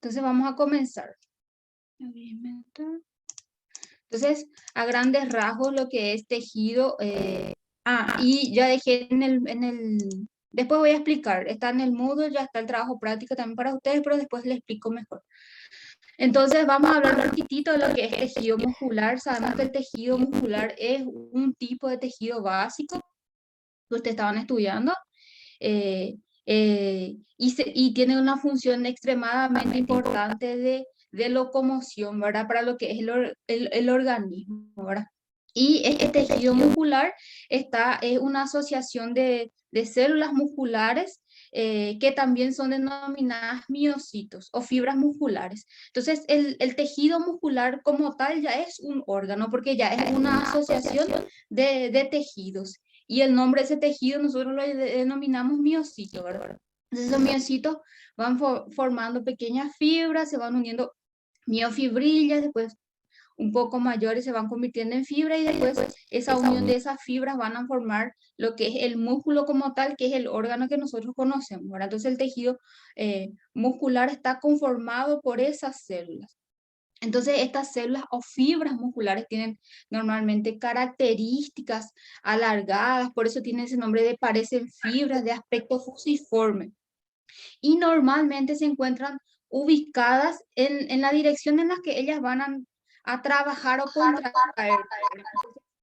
Entonces vamos a comenzar. Entonces, a grandes rasgos, lo que es tejido, y ya dejé después voy a explicar, está en el Moodle, ya está el trabajo práctico también para ustedes, pero después les explico mejor. Entonces, vamos a hablar un poquitito de lo que es tejido muscular. Sabemos que el tejido muscular es un tipo de tejido básico que ustedes estaban estudiando, y tiene una función extremadamente importante de locomoción, ¿verdad? Para lo que es el organismo, ¿verdad? Y este tejido muscular es una asociación de células musculares, que también son denominadas miocitos o fibras musculares. Entonces, el tejido muscular como tal ya es un órgano, porque ya es una asociación de tejidos. Y el nombre de ese tejido nosotros lo denominamos miocito, ¿verdad? Entonces, esos miocitos van formando pequeñas fibras, se van uniendo miofibrillas, después un poco mayores se van convirtiendo en fibra, y después esa unión de esas fibras van a formar lo que es el músculo como tal, que es el órgano que nosotros conocemos, ¿verdad? Entonces el tejido muscular está conformado por esas células. Entonces estas células o fibras musculares tienen normalmente características alargadas, por eso tiene ese nombre de parecen fibras de aspecto fusiforme. Y normalmente se encuentran ubicadas en la dirección en la que ellas van a trabajar o contraer.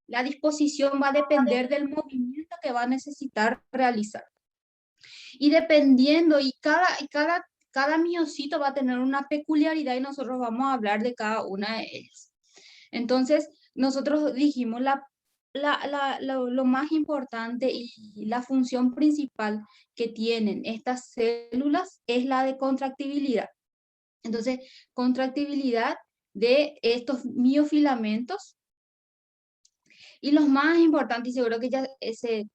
La disposición va a depender del movimiento que va a necesitar realizar. Y dependiendo, cada miocito va a tener una peculiaridad, y nosotros vamos a hablar de cada una de ellas. Entonces, nosotros dijimos lo más importante y la función principal que tienen estas células es la de contractibilidad. Entonces, contractibilidad de estos miofilamentos. Y los más importantes, y seguro que ya se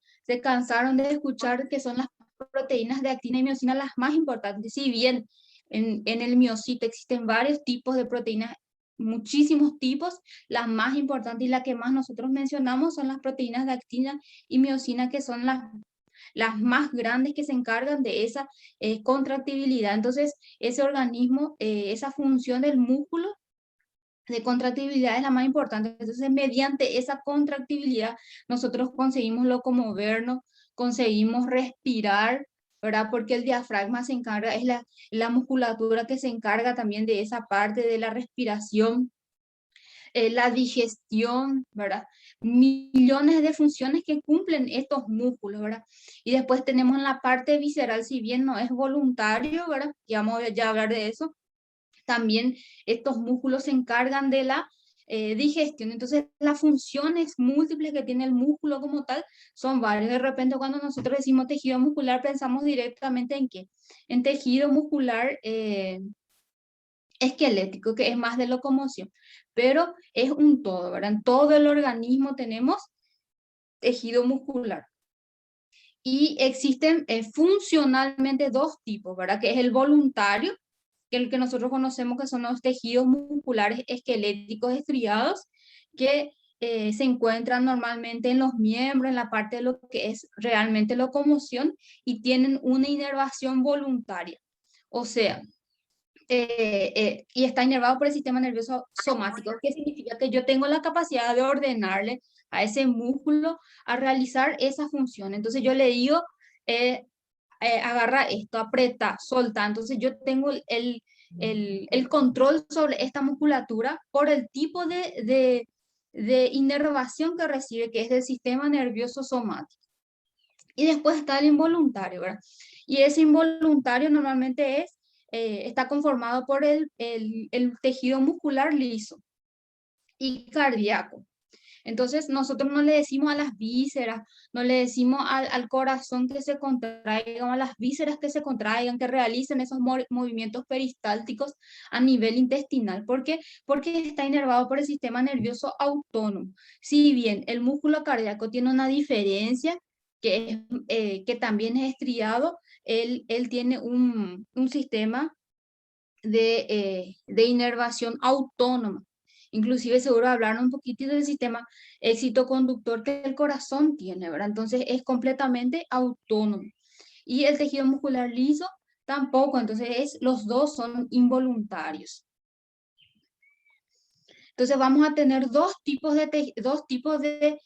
cansaron de escuchar, que son las proteínas de actina y miocina las más importantes. Si bien en el miocito existen varios tipos de proteínas, muchísimos tipos, las más importantes y las que más nosotros mencionamos son las proteínas de actina y miocina, que son las más grandes, que se encargan de esa contractibilidad. Entonces, ese organismo, esa función del músculo de contractibilidad es la más importante. Entonces, mediante esa contractibilidad, nosotros conseguimos locomovernos, conseguimos respirar, ¿verdad? Porque el diafragma se encarga, es la musculatura que se encarga también de esa parte de la respiración, la digestión, ¿verdad? Millones de funciones que cumplen estos músculos, ¿verdad? Y después tenemos en la parte visceral, si bien no es voluntario, ¿verdad? Ya vamos a hablar de eso. También estos músculos se encargan de la digestión. Entonces, las funciones múltiples que tiene el músculo como tal son varias. De repente, cuando nosotros decimos tejido muscular, pensamos directamente en qué? En tejido muscular esquelético, que es más de locomoción, pero es un todo, ¿verdad? En todo el organismo tenemos tejido muscular. Y existen funcionalmente dos tipos, ¿verdad? Que es el voluntario, que es el que nosotros conocemos, que son los tejidos musculares esqueléticos estriados, que se encuentran normalmente en los miembros, en la parte de lo que es realmente locomoción, y tienen una inervación voluntaria. O sea, y está inervado por el sistema nervioso somático, que significa que yo tengo la capacidad de ordenarle a ese músculo a realizar esa función. Entonces yo le digo, agarra esto, aprieta, solta. Entonces yo tengo el control sobre esta musculatura por el tipo de inervación que recibe, que es del sistema nervioso somático. Y después está el involuntario, ¿verdad? Y ese involuntario normalmente está conformado por el tejido muscular liso y cardíaco. Entonces, nosotros no le decimos a las vísceras, no le decimos al corazón que se contraigan, a las vísceras que se contraigan, que realicen esos movimientos peristálticos a nivel intestinal. ¿Por qué? Porque está inervado por el sistema nervioso autónomo. Si bien el músculo cardíaco tiene una diferencia, que también es estriado, él tiene un sistema de inervación autónoma. Inclusive seguro hablaron un poquitito del sistema excitoconductor que el corazón tiene, ¿verdad? Entonces es completamente autónomo. Y el tejido muscular liso tampoco, entonces los dos son involuntarios. Entonces vamos a tener dos tipos de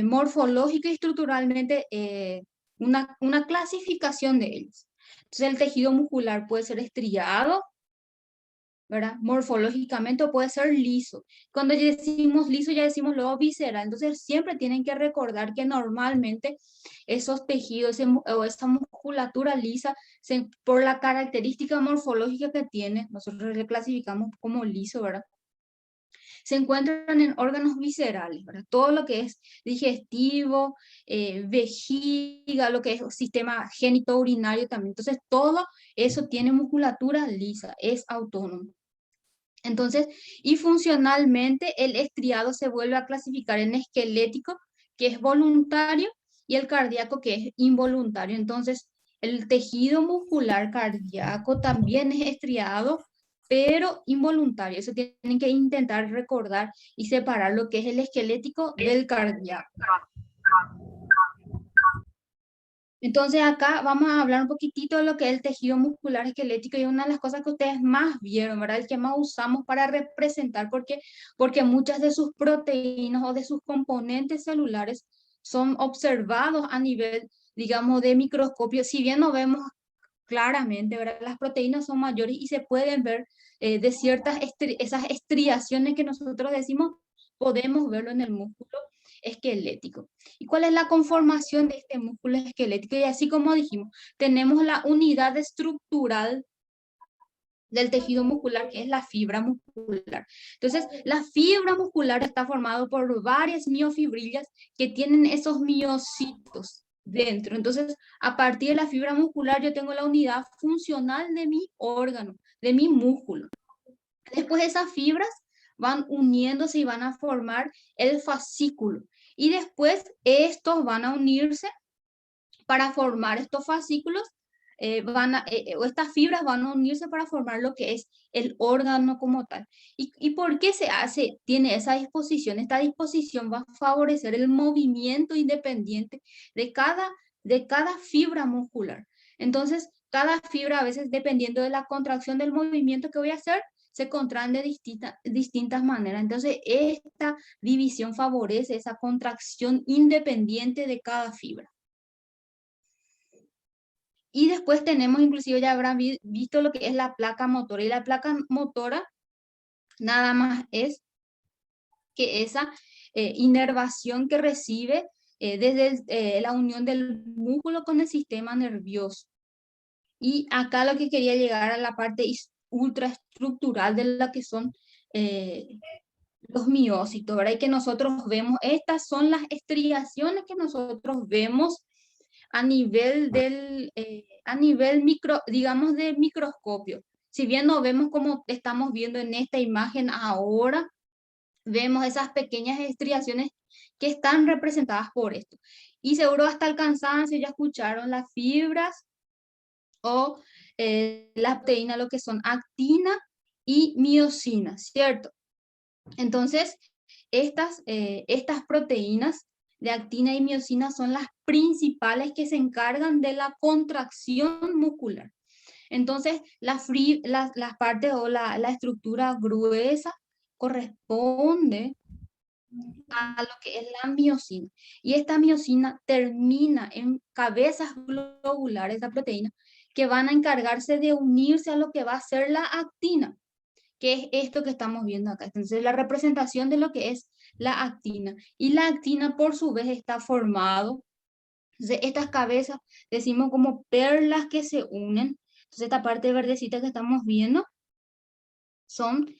morfológico y estructuralmente una clasificación de ellos. Entonces el tejido muscular puede ser estriado, ¿verdad? Morfológicamente, o puede ser liso. Cuando ya decimos liso, ya decimos luego visceral. Entonces siempre tienen que recordar que normalmente esos tejidos o esa musculatura lisa, por la característica morfológica que tiene, nosotros le clasificamos como liso, ¿verdad? Se encuentran en órganos viscerales, ¿verdad? Todo lo que es digestivo, vejiga, lo que es sistema genitourinario también. Entonces, todo eso tiene musculatura lisa, es autónomo. Entonces, y funcionalmente, el estriado se vuelve a clasificar en esquelético, que es voluntario, y el cardíaco, que es involuntario. Entonces, el tejido muscular cardíaco también es estriado, pero involuntario. Eso tienen que intentar recordar y separar lo que es el esquelético del cardíaco. Entonces acá vamos a hablar un poquitito de lo que es el tejido muscular esquelético, y una de las cosas que ustedes más vieron, ¿verdad? El que más usamos para representar, porque muchas de sus proteínas o de sus componentes celulares son observados a nivel, digamos, de microscopio. Si bien no vemos claramente, ¿verdad? Las proteínas son mayores y se pueden ver de esas estriaciones que nosotros decimos, podemos verlo en el músculo esquelético. ¿Y cuál es la conformación de este músculo esquelético? Y así como dijimos, tenemos la unidad estructural del tejido muscular, que es la fibra muscular. Entonces, la fibra muscular está formada por varias miofibrillas que tienen esos miocitos dentro. Entonces, a partir de la fibra muscular, yo tengo la unidad funcional de mi órgano, de mi músculo. Después esas fibras van uniéndose y van a formar el fascículo. Y después estos van a unirse para formar estos fascículos, o estas fibras van a unirse para formar lo que es el órgano como tal. ¿Y por qué tiene esa disposición? Esta disposición va a favorecer el movimiento independiente de cada fibra muscular. Entonces, cada fibra, a veces dependiendo de la contracción del movimiento que voy a hacer, se contraen de distintas maneras. Entonces, esta división favorece esa contracción independiente de cada fibra. Y después tenemos, inclusive ya habrán visto lo que es la placa motora. Y la placa motora nada más es que esa inervación que recibe desde la unión del músculo con el sistema nervioso. Y acá lo que quería llegar a la parte ultraestructural de la que son los miocitos, ¿verdad? Y que nosotros vemos, estas son las estriaciones que nosotros vemos a nivel micro, digamos, de microscopio. Si bien no vemos como estamos viendo en esta imagen ahora, vemos esas pequeñas estriaciones que están representadas por esto. Y seguro hasta el cansancio ya escucharon las fibras o la proteína, lo que son actina y miocina, ¿cierto? Entonces, estas proteínas de actina y miocina son las principales que se encargan de la contracción muscular. Entonces, las partes o la estructura gruesa corresponde a lo que es la miocina. Y esta miocina termina en cabezas globulares, esa proteína, que van a encargarse de unirse a lo que va a ser la actina, que es esto que estamos viendo acá. Entonces, la representación de lo que es la actina. Y la actina, por su vez, está formado de estas cabezas, decimos como perlas que se unen. Entonces, esta parte verdecita que estamos viendo son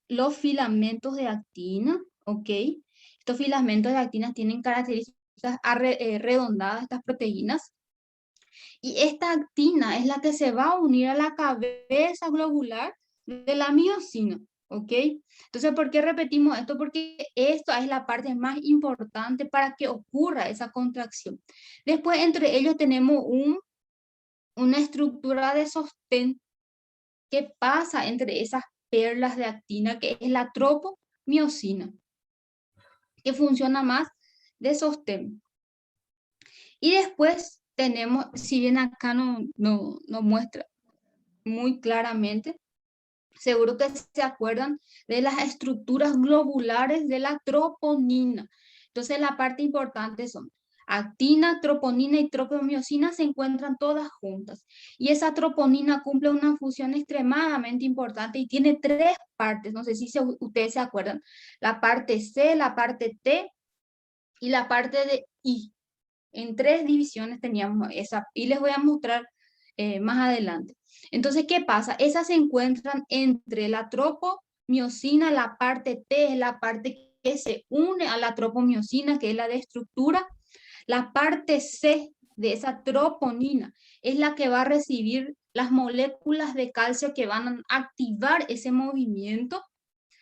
los filamentos de actina, ¿ok? Estos filamentos de actina tienen características redondadas, estas proteínas. Y esta actina es la que se va a unir a la cabeza globular de la miocina, ¿ok? Entonces, ¿por qué repetimos esto? Porque esto es la parte más importante para que ocurra esa contracción. Después, entre ellos tenemos una estructura de sostén que pasa entre esas perlas de actina, que es la tropomiosina, que funciona más de sostén. Y después tenemos, si bien acá no muestra muy claramente, seguro que se acuerdan de las estructuras globulares de la troponina. Entonces, la parte importante son actina, troponina y tropomiosina se encuentran todas juntas. Y esa troponina cumple una función extremadamente importante y tiene tres partes. No sé si ustedes se acuerdan. La parte C, la parte T y la parte de I. En tres divisiones teníamos esa y les voy a mostrar más adelante. Entonces, ¿qué pasa? Esas se encuentran entre la tropomiosina, la parte T es la parte que se une a la tropomiosina, que es la de estructura. La parte C de esa troponina es la que va a recibir las moléculas de calcio que van a activar ese movimiento.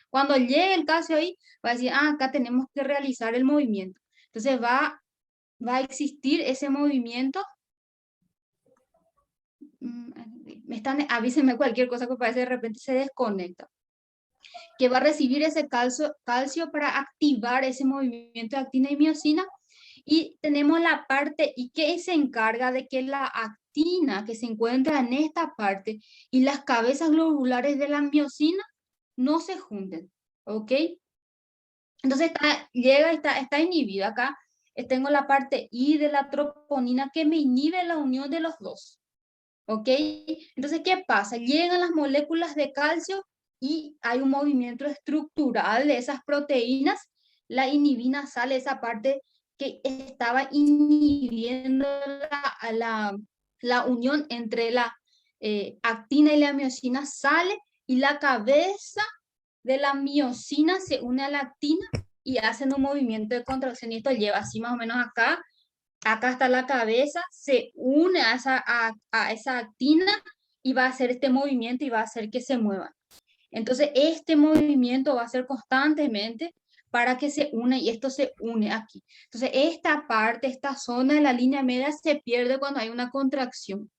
Cuando llegue el calcio ahí, va a decir, acá tenemos que realizar el movimiento. Entonces va a existir ese movimiento. Avísenme cualquier cosa que parece de repente se desconecta. Que va a recibir ese calcio para activar ese movimiento de actina y miosina. Y tenemos la parte y que se encarga de que la actina que se encuentra en esta parte y las cabezas globulares de la miosina no se junten. ¿Ok? Entonces está inhibida acá. Tengo la parte I de la troponina que me inhibe la unión de los dos. ¿Ok? Entonces, ¿qué pasa? Llegan las moléculas de calcio y hay un movimiento estructural de esas proteínas. La inhibina sale, esa parte que estaba inhibiendo la unión entre la actina y la miosina sale y la cabeza de la miosina se une a la actina y hacen un movimiento de contracción y esto lleva así más o menos acá. Acá está la cabeza, se une a esa actina y va a hacer este movimiento y va a hacer que se muevan. Entonces, este movimiento va a ser constantemente para que se une y esto se une aquí. Entonces, esta parte, esta zona de la línea media se pierde cuando hay una contracción.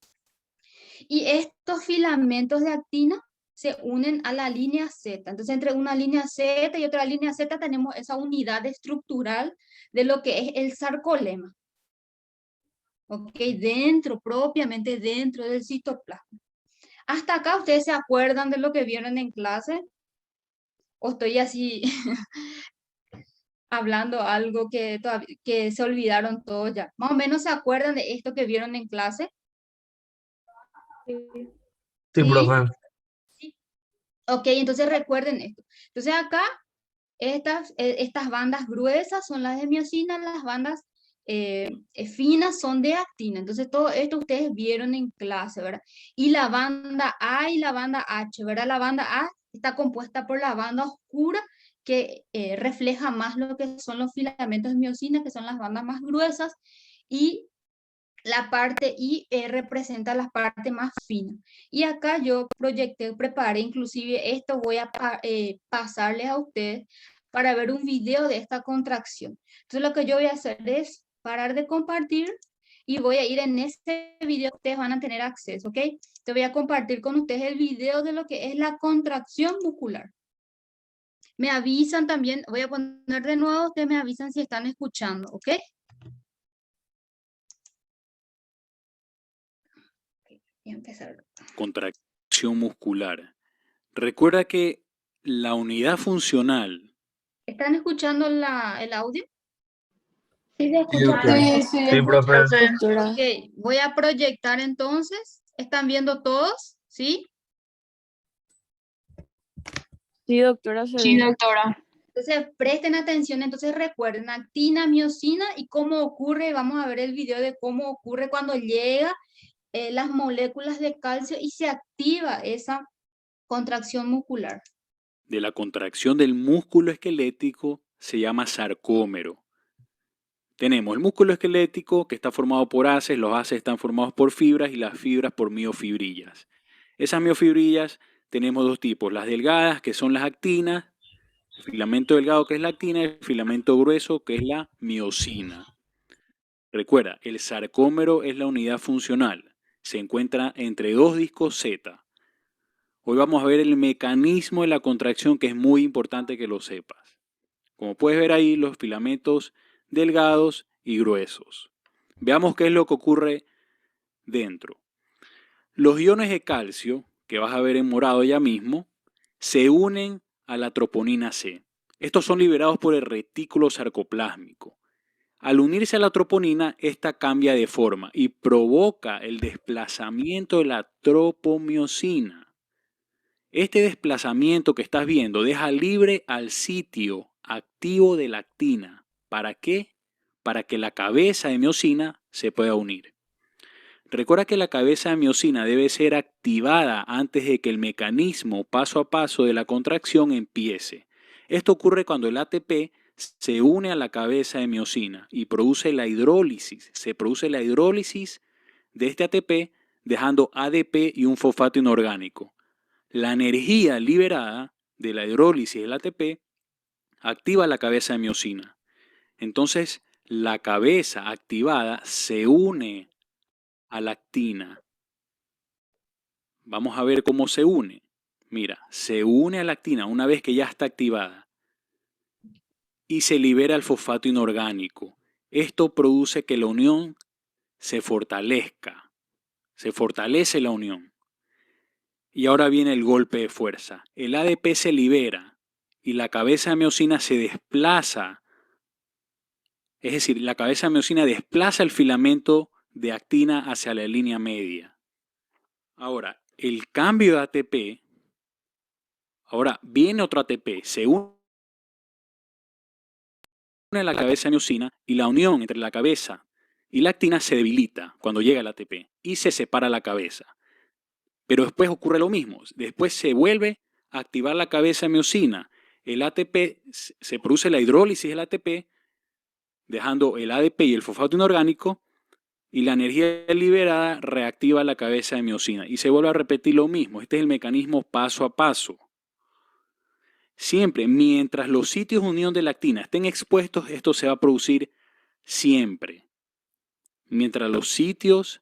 Y estos filamentos de actina se unen a la línea Z. Entonces, entre una línea Z y otra línea Z tenemos esa unidad estructural de lo que es el sarcolema. ¿Ok? Propiamente dentro del citoplasma. ¿Hasta acá ustedes se acuerdan de lo que vieron en clase? ¿O estoy así hablando algo que se olvidaron todos ya? ¿Más o menos se acuerdan de esto que vieron en clase? Sí, ¿Sí? profe. Sí. Ok, entonces recuerden esto. Entonces acá estas bandas gruesas son las de miosina, las bandas finas son de actina. Entonces todo esto ustedes vieron en clase, ¿verdad? Y la banda A y la banda H, ¿verdad? La banda A está compuesta por la banda oscura que refleja más lo que son los filamentos de miosina, que son las bandas más gruesas, y la parte I representa la parte más fina. Y acá yo preparé inclusive esto, voy a pasarles a ustedes para ver un video de esta contracción. Entonces lo que yo voy a hacer es parar de compartir y voy a ir en este video que ustedes van a tener acceso, ¿ok? Te voy a compartir con ustedes el video de lo que es la contracción muscular. Me avisan también, voy a poner de nuevo, ustedes me avisan si están escuchando, ¿ok? Voy a empezar. Contracción muscular. Recuerda que la unidad funcional. ¿Están escuchando el audio? sí se Sí, escucha. doctora. Sí, profe. Doctora. Ok, voy a proyectar entonces. ¿Están viendo todos? ¿Sí? Sí, doctora, se Sí, ve. doctora. Entonces, presten atención. Entonces, recuerden, actina, miosina y cómo ocurre. Vamos a ver el video de cómo ocurre cuando llega las moléculas de calcio y se activa esa contracción muscular. De la contracción del músculo esquelético se llama sarcómero. Tenemos el músculo esquelético que está formado por haces, los haces están formados por fibras y las fibras por miofibrillas. Esas miofibrillas tenemos dos tipos, las delgadas que son las actinas, el filamento delgado que es la actina y el filamento grueso que es la miosina. Recuerda, el sarcómero es la unidad funcional, se encuentra entre dos discos Z. Hoy vamos a ver el mecanismo de la contracción que es muy importante que lo sepas. Como puedes ver ahí, los filamentos delgados y gruesos. Veamos qué es lo que ocurre dentro. Los iones de calcio, que vas a ver en morado ya mismo, se unen a la troponina C. Estos son liberados por el retículo sarcoplásmico. Al unirse a la troponina, esta cambia de forma y provoca el desplazamiento de la tropomiosina. Este desplazamiento que estás viendo deja libre al sitio activo de la actina. ¿Para qué? Para que la cabeza de miosina se pueda unir. Recuerda que la cabeza de miosina debe ser activada antes de que el mecanismo paso a paso de la contracción empiece. Esto ocurre cuando el ATP se une a la cabeza de miosina y produce la hidrólisis. Se produce la hidrólisis de este ATP dejando ADP y un fosfato inorgánico. La energía liberada de la hidrólisis del ATP activa la cabeza de miosina. Entonces, la cabeza activada se une a la actina. Vamos a ver cómo se une. Mira, se une a la actina una vez que ya está activada y se libera el fosfato inorgánico. Esto produce que la unión se fortalezca. Se fortalece la unión. Y ahora viene el golpe de fuerza. El ADP se libera y la cabeza de miosina se desplaza. Es decir, la cabeza de miosina desplaza el filamento de actina hacia la línea media. Ahora, el cambio de ATP, ahora viene otro ATP, se une a la cabeza de miosina y la unión entre la cabeza y la actina se debilita cuando llega el ATP y se separa la cabeza. Pero después ocurre lo mismo, después se vuelve a activar la cabeza de miosina, el ATP, se produce la hidrólisis del ATP, dejando el ADP y el fosfato inorgánico, y la energía liberada reactiva la cabeza de miosina. Y se vuelve a repetir lo mismo. Este es el mecanismo paso a paso. Siempre, mientras los sitios de unión de la actina estén expuestos, esto se va a producir siempre. Mientras los sitios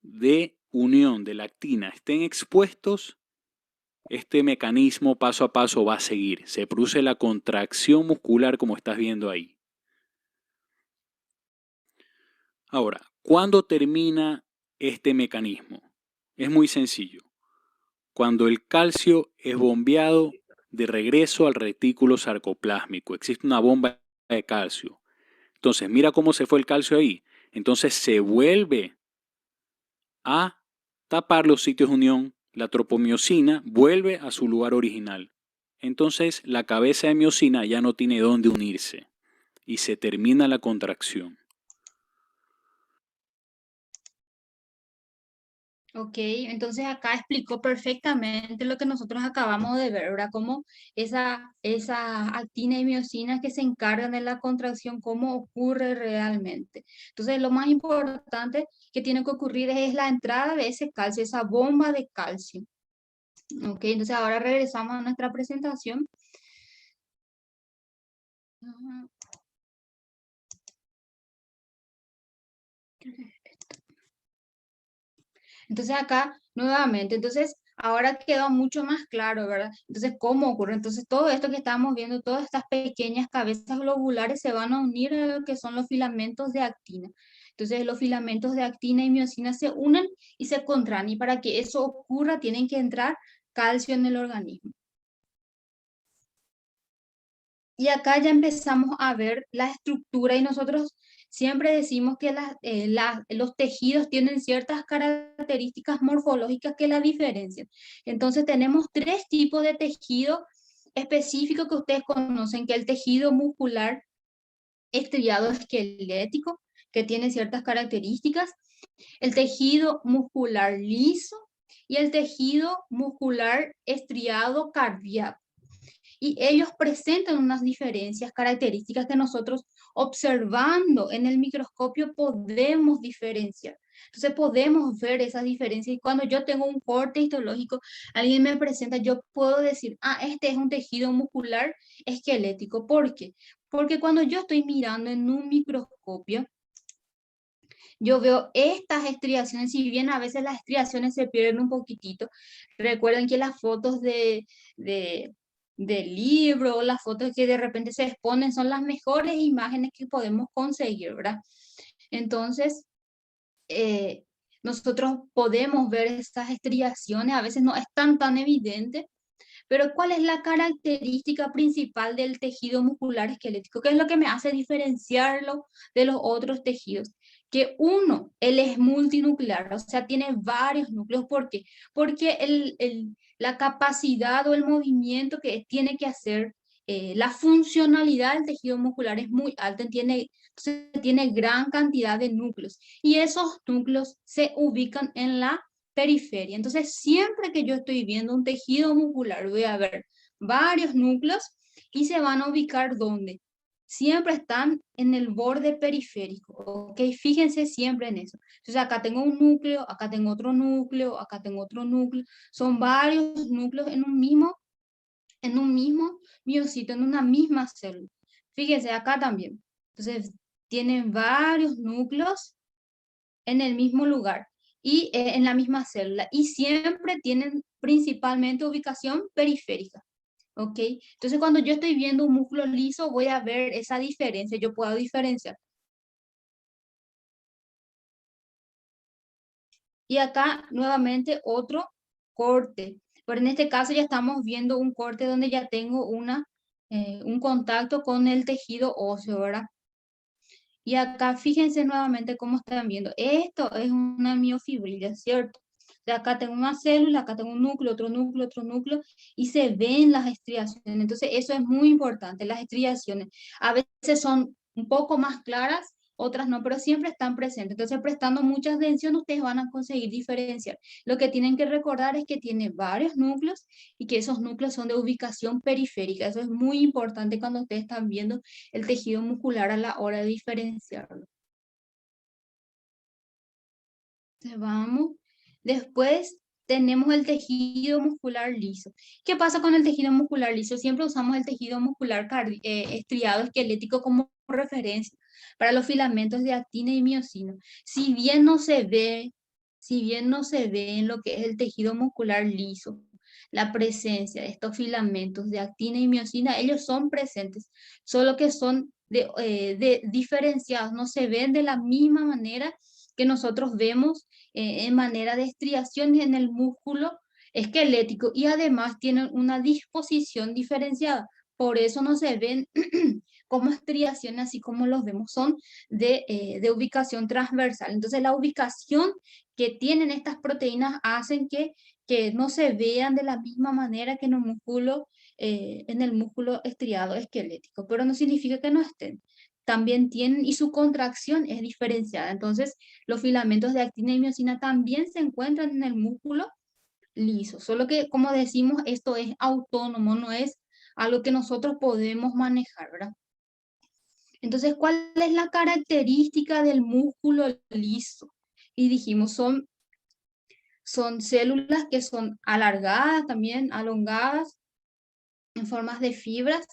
de unión de la actina estén expuestos, este mecanismo paso a paso va a seguir. Se produce la contracción muscular como estás viendo ahí. Ahora, ¿cuándo termina este mecanismo? Es muy sencillo. Cuando el calcio es bombeado de regreso al retículo sarcoplásmico. Existe una bomba de calcio. Entonces, mira cómo se fue el calcio ahí. Entonces se vuelve a tapar los sitios de unión. La tropomiosina vuelve a su lugar original. Entonces la cabeza de miosina ya no tiene dónde unirse y se termina la contracción. Ok, entonces acá explicó perfectamente lo que nosotros acabamos de ver, ¿verdad? Cómo esa actina y miosina que se encargan de la contracción, cómo ocurre realmente. Entonces, lo más importante que tiene que ocurrir es la entrada de ese calcio, esa bomba de calcio. Ok, entonces ahora regresamos a nuestra presentación. Entonces acá nuevamente, entonces ahora quedó mucho más claro, ¿verdad? Entonces, ¿cómo ocurre? Entonces todo esto que estamos viendo, todas estas pequeñas cabezas globulares se van a unir a lo que son los filamentos de actina. Entonces los filamentos de actina y miosina se unen y se contraen, y para que eso ocurra tienen que entrar calcio en el organismo. Y acá ya empezamos a ver la estructura y nosotros siempre decimos que los tejidos tienen ciertas características morfológicas que la diferencian. Entonces tenemos tres tipos de tejido específico que ustedes conocen, que el tejido muscular estriado esquelético, que tiene ciertas características, el tejido muscular liso y el tejido muscular estriado cardíaco. Y ellos presentan unas diferencias, características que nosotros observando en el microscopio podemos diferenciar. Entonces podemos ver esas diferencias y cuando yo tengo un corte histológico, alguien me presenta, yo puedo decir, este es un tejido muscular esquelético. ¿Por qué? Porque cuando yo estoy mirando en un microscopio, yo veo estas estriaciones, si bien a veces las estriaciones se pierden un poquitito. Recuerden que las fotos del libro, las fotos que de repente se exponen son las mejores imágenes que podemos conseguir, ¿verdad? Entonces, nosotros podemos ver estas estriaciones, a veces no es tan evidente, pero ¿cuál es la característica principal del tejido muscular esquelético? ¿Qué es lo que me hace diferenciarlo de los otros tejidos? Que uno, él es multinuclear, o sea, tiene varios núcleos. ¿Por qué? Porque la capacidad o el movimiento que tiene que hacer, la funcionalidad del tejido muscular es muy alta, tiene gran cantidad de núcleos y esos núcleos se ubican en la periferia. Entonces, siempre que yo estoy viendo un tejido muscular, voy a ver varios núcleos y se van a ubicar ¿dónde? Siempre están en el borde periférico, ¿ok? Fíjense siempre en eso. Entonces, acá tengo un núcleo, acá tengo otro núcleo, acá tengo otro núcleo. Son varios núcleos en un mismo miocito, en una misma célula. Fíjense acá también. Entonces, tienen varios núcleos en el mismo lugar y en la misma célula y siempre tienen principalmente ubicación periférica. ¿Ok? Entonces, cuando yo estoy viendo un músculo liso, voy a ver esa diferencia, yo puedo diferenciar. Y acá nuevamente otro corte, pero en este caso ya estamos viendo un corte donde ya tengo un contacto con el tejido óseo, ¿verdad? Y acá fíjense nuevamente cómo están viendo. Esto es una miofibrila, ¿cierto? De acá tengo una célula, acá tengo un núcleo, otro núcleo, y se ven las estriaciones. Entonces, eso es muy importante, las estriaciones. A veces son un poco más claras, otras no, pero siempre están presentes. Entonces, prestando mucha atención, ustedes van a conseguir diferenciar. Lo que tienen que recordar es que tiene varios núcleos y que esos núcleos son de ubicación periférica. Eso es muy importante cuando ustedes están viendo el tejido muscular a la hora de diferenciarlo. Entonces, vamos. Después tenemos el tejido muscular liso. ¿Qué pasa con el tejido muscular liso? Siempre usamos el tejido muscular estriado esquelético como referencia para los filamentos de actina y miocina. Si bien no se ve, si bien no se ve en lo que es el tejido muscular liso, la presencia de estos filamentos de actina y miocina, ellos son presentes, solo que son diferenciados, no se ven de la misma manera que nosotros vemos en manera de estriaciones en el músculo esquelético y además tienen una disposición diferenciada. Por eso no se ven como estriaciones así como los vemos, son de ubicación transversal. Entonces la ubicación que tienen estas proteínas hacen que no se vean de la misma manera que en el músculo estriado esquelético, pero no significa que no estén. También tienen, y su contracción es diferenciada. Entonces, los filamentos de actina y miocina también se encuentran en el músculo liso, solo que, como decimos, esto es autónomo, no es algo que nosotros podemos manejar, ¿verdad? Entonces, ¿cuál es la característica del músculo liso? Y dijimos, son células que son alargadas, también alongadas, en formas de fibras,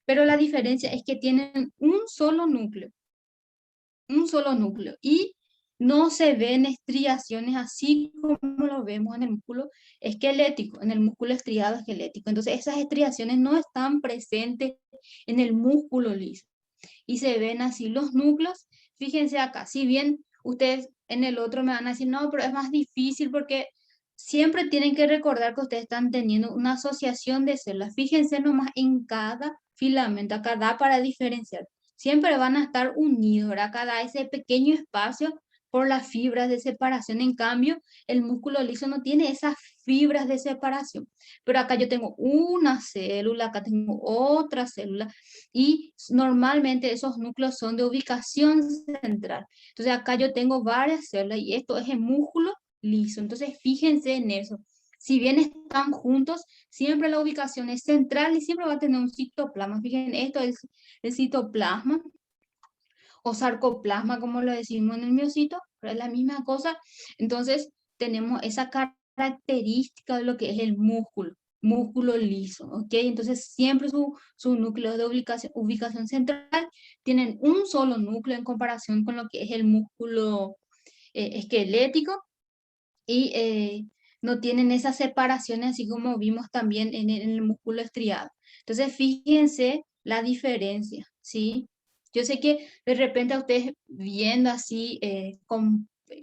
pero la diferencia es que tienen un solo núcleo, y no se ven estriaciones así como lo vemos en el músculo esquelético, en el músculo estriado esquelético. Entonces, esas estriaciones no están presentes en el músculo liso y se ven así los núcleos. Fíjense acá, si bien ustedes en el otro me van a decir, no, pero es más difícil porque siempre tienen que recordar que ustedes están teniendo una asociación de células. Fíjense nomás en cada filamento, acá da para diferenciar. Siempre van a estar unidos, ¿verdad? Acá da ese pequeño espacio por las fibras de separación. En cambio, el músculo liso no tiene esas fibras de separación. Pero acá yo tengo una célula, acá tengo otra célula, y normalmente esos núcleos son de ubicación central. Entonces acá yo tengo varias células y esto es el músculo liso. Entonces fíjense en eso. Si bien están juntos, siempre la ubicación es central y siempre va a tener un citoplasma. Fíjense, esto es el citoplasma o sarcoplasma, como lo decimos en el miocito, pero es la misma cosa. Entonces tenemos esa característica de lo que es el músculo liso, ¿ok? Entonces siempre su núcleo de ubicación central tienen un solo núcleo en comparación con lo que es el músculo esquelético, y no tienen esas separaciones así como vimos también en el músculo estriado. Entonces, fíjense la diferencia, ¿sí? Yo sé que de repente a ustedes viendo así,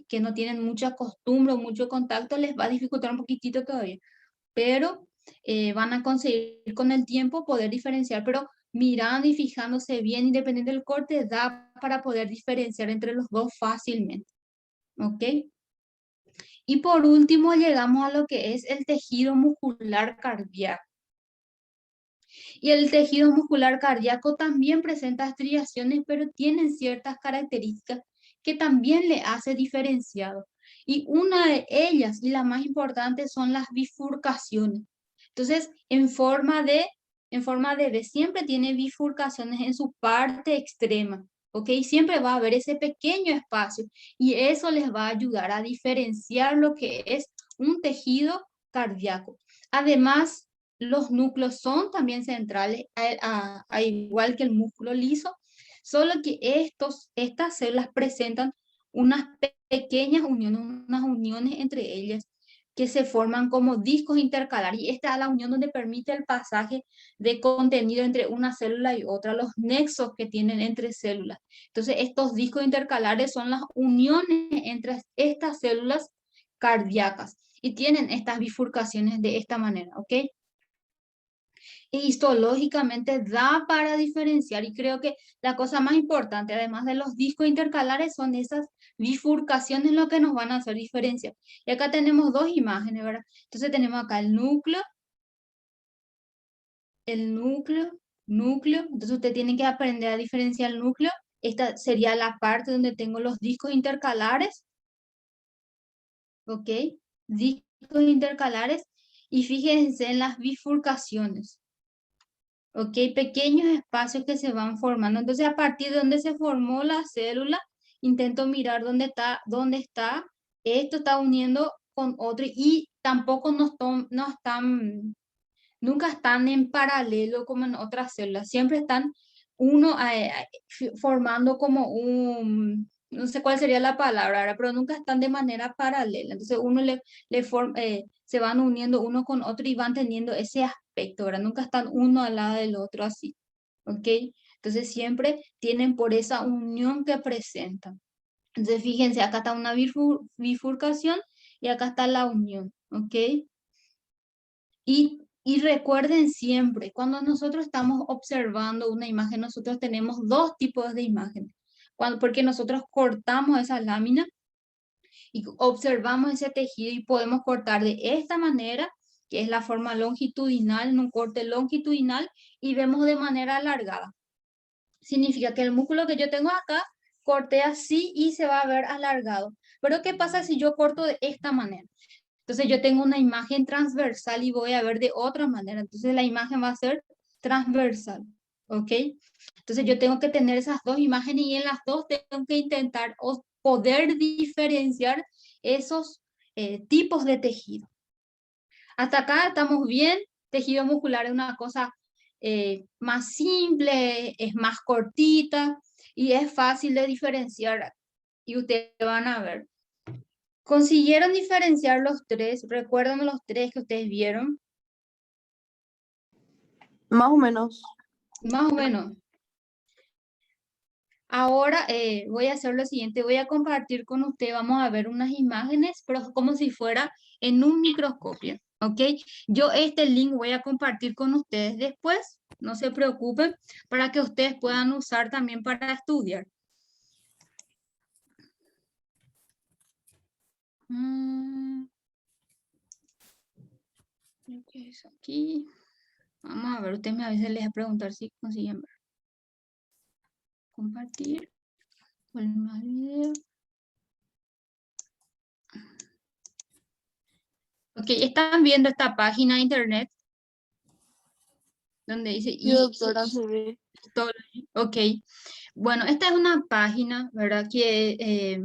que no tienen mucha costumbre o mucho contacto, les va a dificultar un poquitito todavía, pero van a conseguir con el tiempo poder diferenciar, pero mirando y fijándose bien, independiente del corte, da para poder diferenciar entre los dos fácilmente, ¿ok? Y por último llegamos a lo que es el tejido muscular cardíaco. Y el tejido muscular cardíaco también presenta estriaciones, pero tienen ciertas características que también le hace diferenciado. Y una de ellas, y la más importante, son las bifurcaciones. Entonces, en forma de V, siempre tiene bifurcaciones en su parte extrema, ¿ok? Siempre va a haber ese pequeño espacio y eso les va a ayudar a diferenciar lo que es un tejido cardíaco. Además, los núcleos son también centrales, a igual que el músculo liso, solo que estas células presentan unas pequeñas uniones, unas uniones entre ellas que se forman como discos intercalares. Y esta es la unión donde permite el pasaje de contenido entre una célula y otra, los nexos que tienen entre células. Entonces, estos discos intercalares son las uniones entre estas células cardíacas y tienen estas bifurcaciones de esta manera, ¿ok? Y histológicamente da para diferenciar y creo que la cosa más importante, además de los discos intercalares, son esas bifurcaciones lo que nos van a hacer diferencia. Y acá tenemos dos imágenes, ¿verdad? Entonces tenemos acá el núcleo, núcleo. Entonces usted tiene que aprender a diferenciar el núcleo. Esta sería la parte donde tengo los discos intercalares, ¿ok? Discos intercalares y fíjense en las bifurcaciones. ¿Ok? Pequeños espacios que se van formando. Entonces, a partir de donde se formó la célula, intento mirar dónde está. Esto está uniendo con otro y tampoco nunca están en paralelo como en otras células. Siempre están formando como no sé cuál sería la palabra ahora, pero nunca están de manera paralela. Entonces, se van uniendo uno con otro y van teniendo ese aspecto, ¿verdad? Nunca están uno al lado del otro así, ¿ok? Entonces, siempre tienen por esa unión que presentan. Entonces, fíjense, acá está una bifurcación y acá está la unión, ¿ok? Y recuerden siempre, cuando nosotros estamos observando una imagen, nosotros tenemos dos tipos de imágenes. Porque nosotros cortamos esa lámina y observamos ese tejido y podemos cortar de esta manera, que es la forma longitudinal, en un corte longitudinal, y vemos de manera alargada. Significa que el músculo que yo tengo acá, corté así y se va a ver alargado. Pero ¿qué pasa si yo corto de esta manera? Entonces yo tengo una imagen transversal y voy a ver de otra manera. Entonces la imagen va a ser transversal, ¿ok? Entonces yo tengo que tener esas dos imágenes y en las dos tengo que intentar poder diferenciar esos tipos de tejido. Hasta acá estamos bien. Tejido muscular es una cosa más simple, es más cortita y es fácil de diferenciar. Y ustedes van a ver. ¿Consiguieron diferenciar los tres? ¿Recuerdan los tres que ustedes vieron? Más o menos. Más o menos. Ahora voy a hacer lo siguiente, voy a compartir con usted, vamos a ver unas imágenes, pero como si fuera en un microscopio, ¿ok? Yo este link voy a compartir con ustedes después, no se preocupen, para que ustedes puedan usar también para estudiar. ¿Qué es aquí? Vamos a ver, ustedes a veces les voy a preguntar si consiguen ver. Compartir. Volvemos al video. Ok, están viendo esta página de internet donde dice Sí, doctora, se ve. Ok, bueno, esta es una página, ¿verdad? Que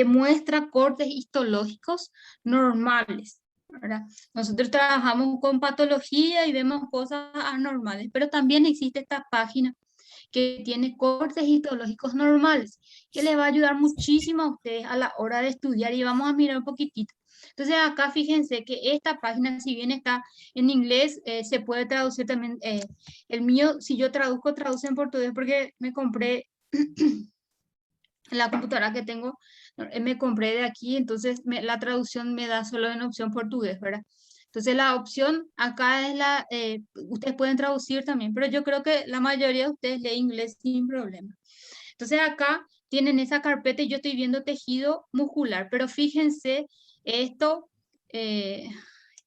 muestra cortes histológicos normales, ¿verdad? Nosotros trabajamos con patología y vemos cosas anormales, pero también existe esta página que tiene cortes histológicos normales, que les va a ayudar muchísimo a ustedes a la hora de estudiar y vamos a mirar un poquitito. Entonces acá fíjense que esta página, si bien está en inglés, se puede traducir también. El mío, si yo traduzco, traduce en portugués porque me compré la computadora que tengo, me compré de aquí, entonces la traducción me da solo en opción portugués, ¿verdad? Entonces la opción acá es ustedes pueden traducir también, pero yo creo que la mayoría de ustedes lee inglés sin problema. Entonces acá tienen esa carpeta y yo estoy viendo tejido muscular, pero fíjense, esto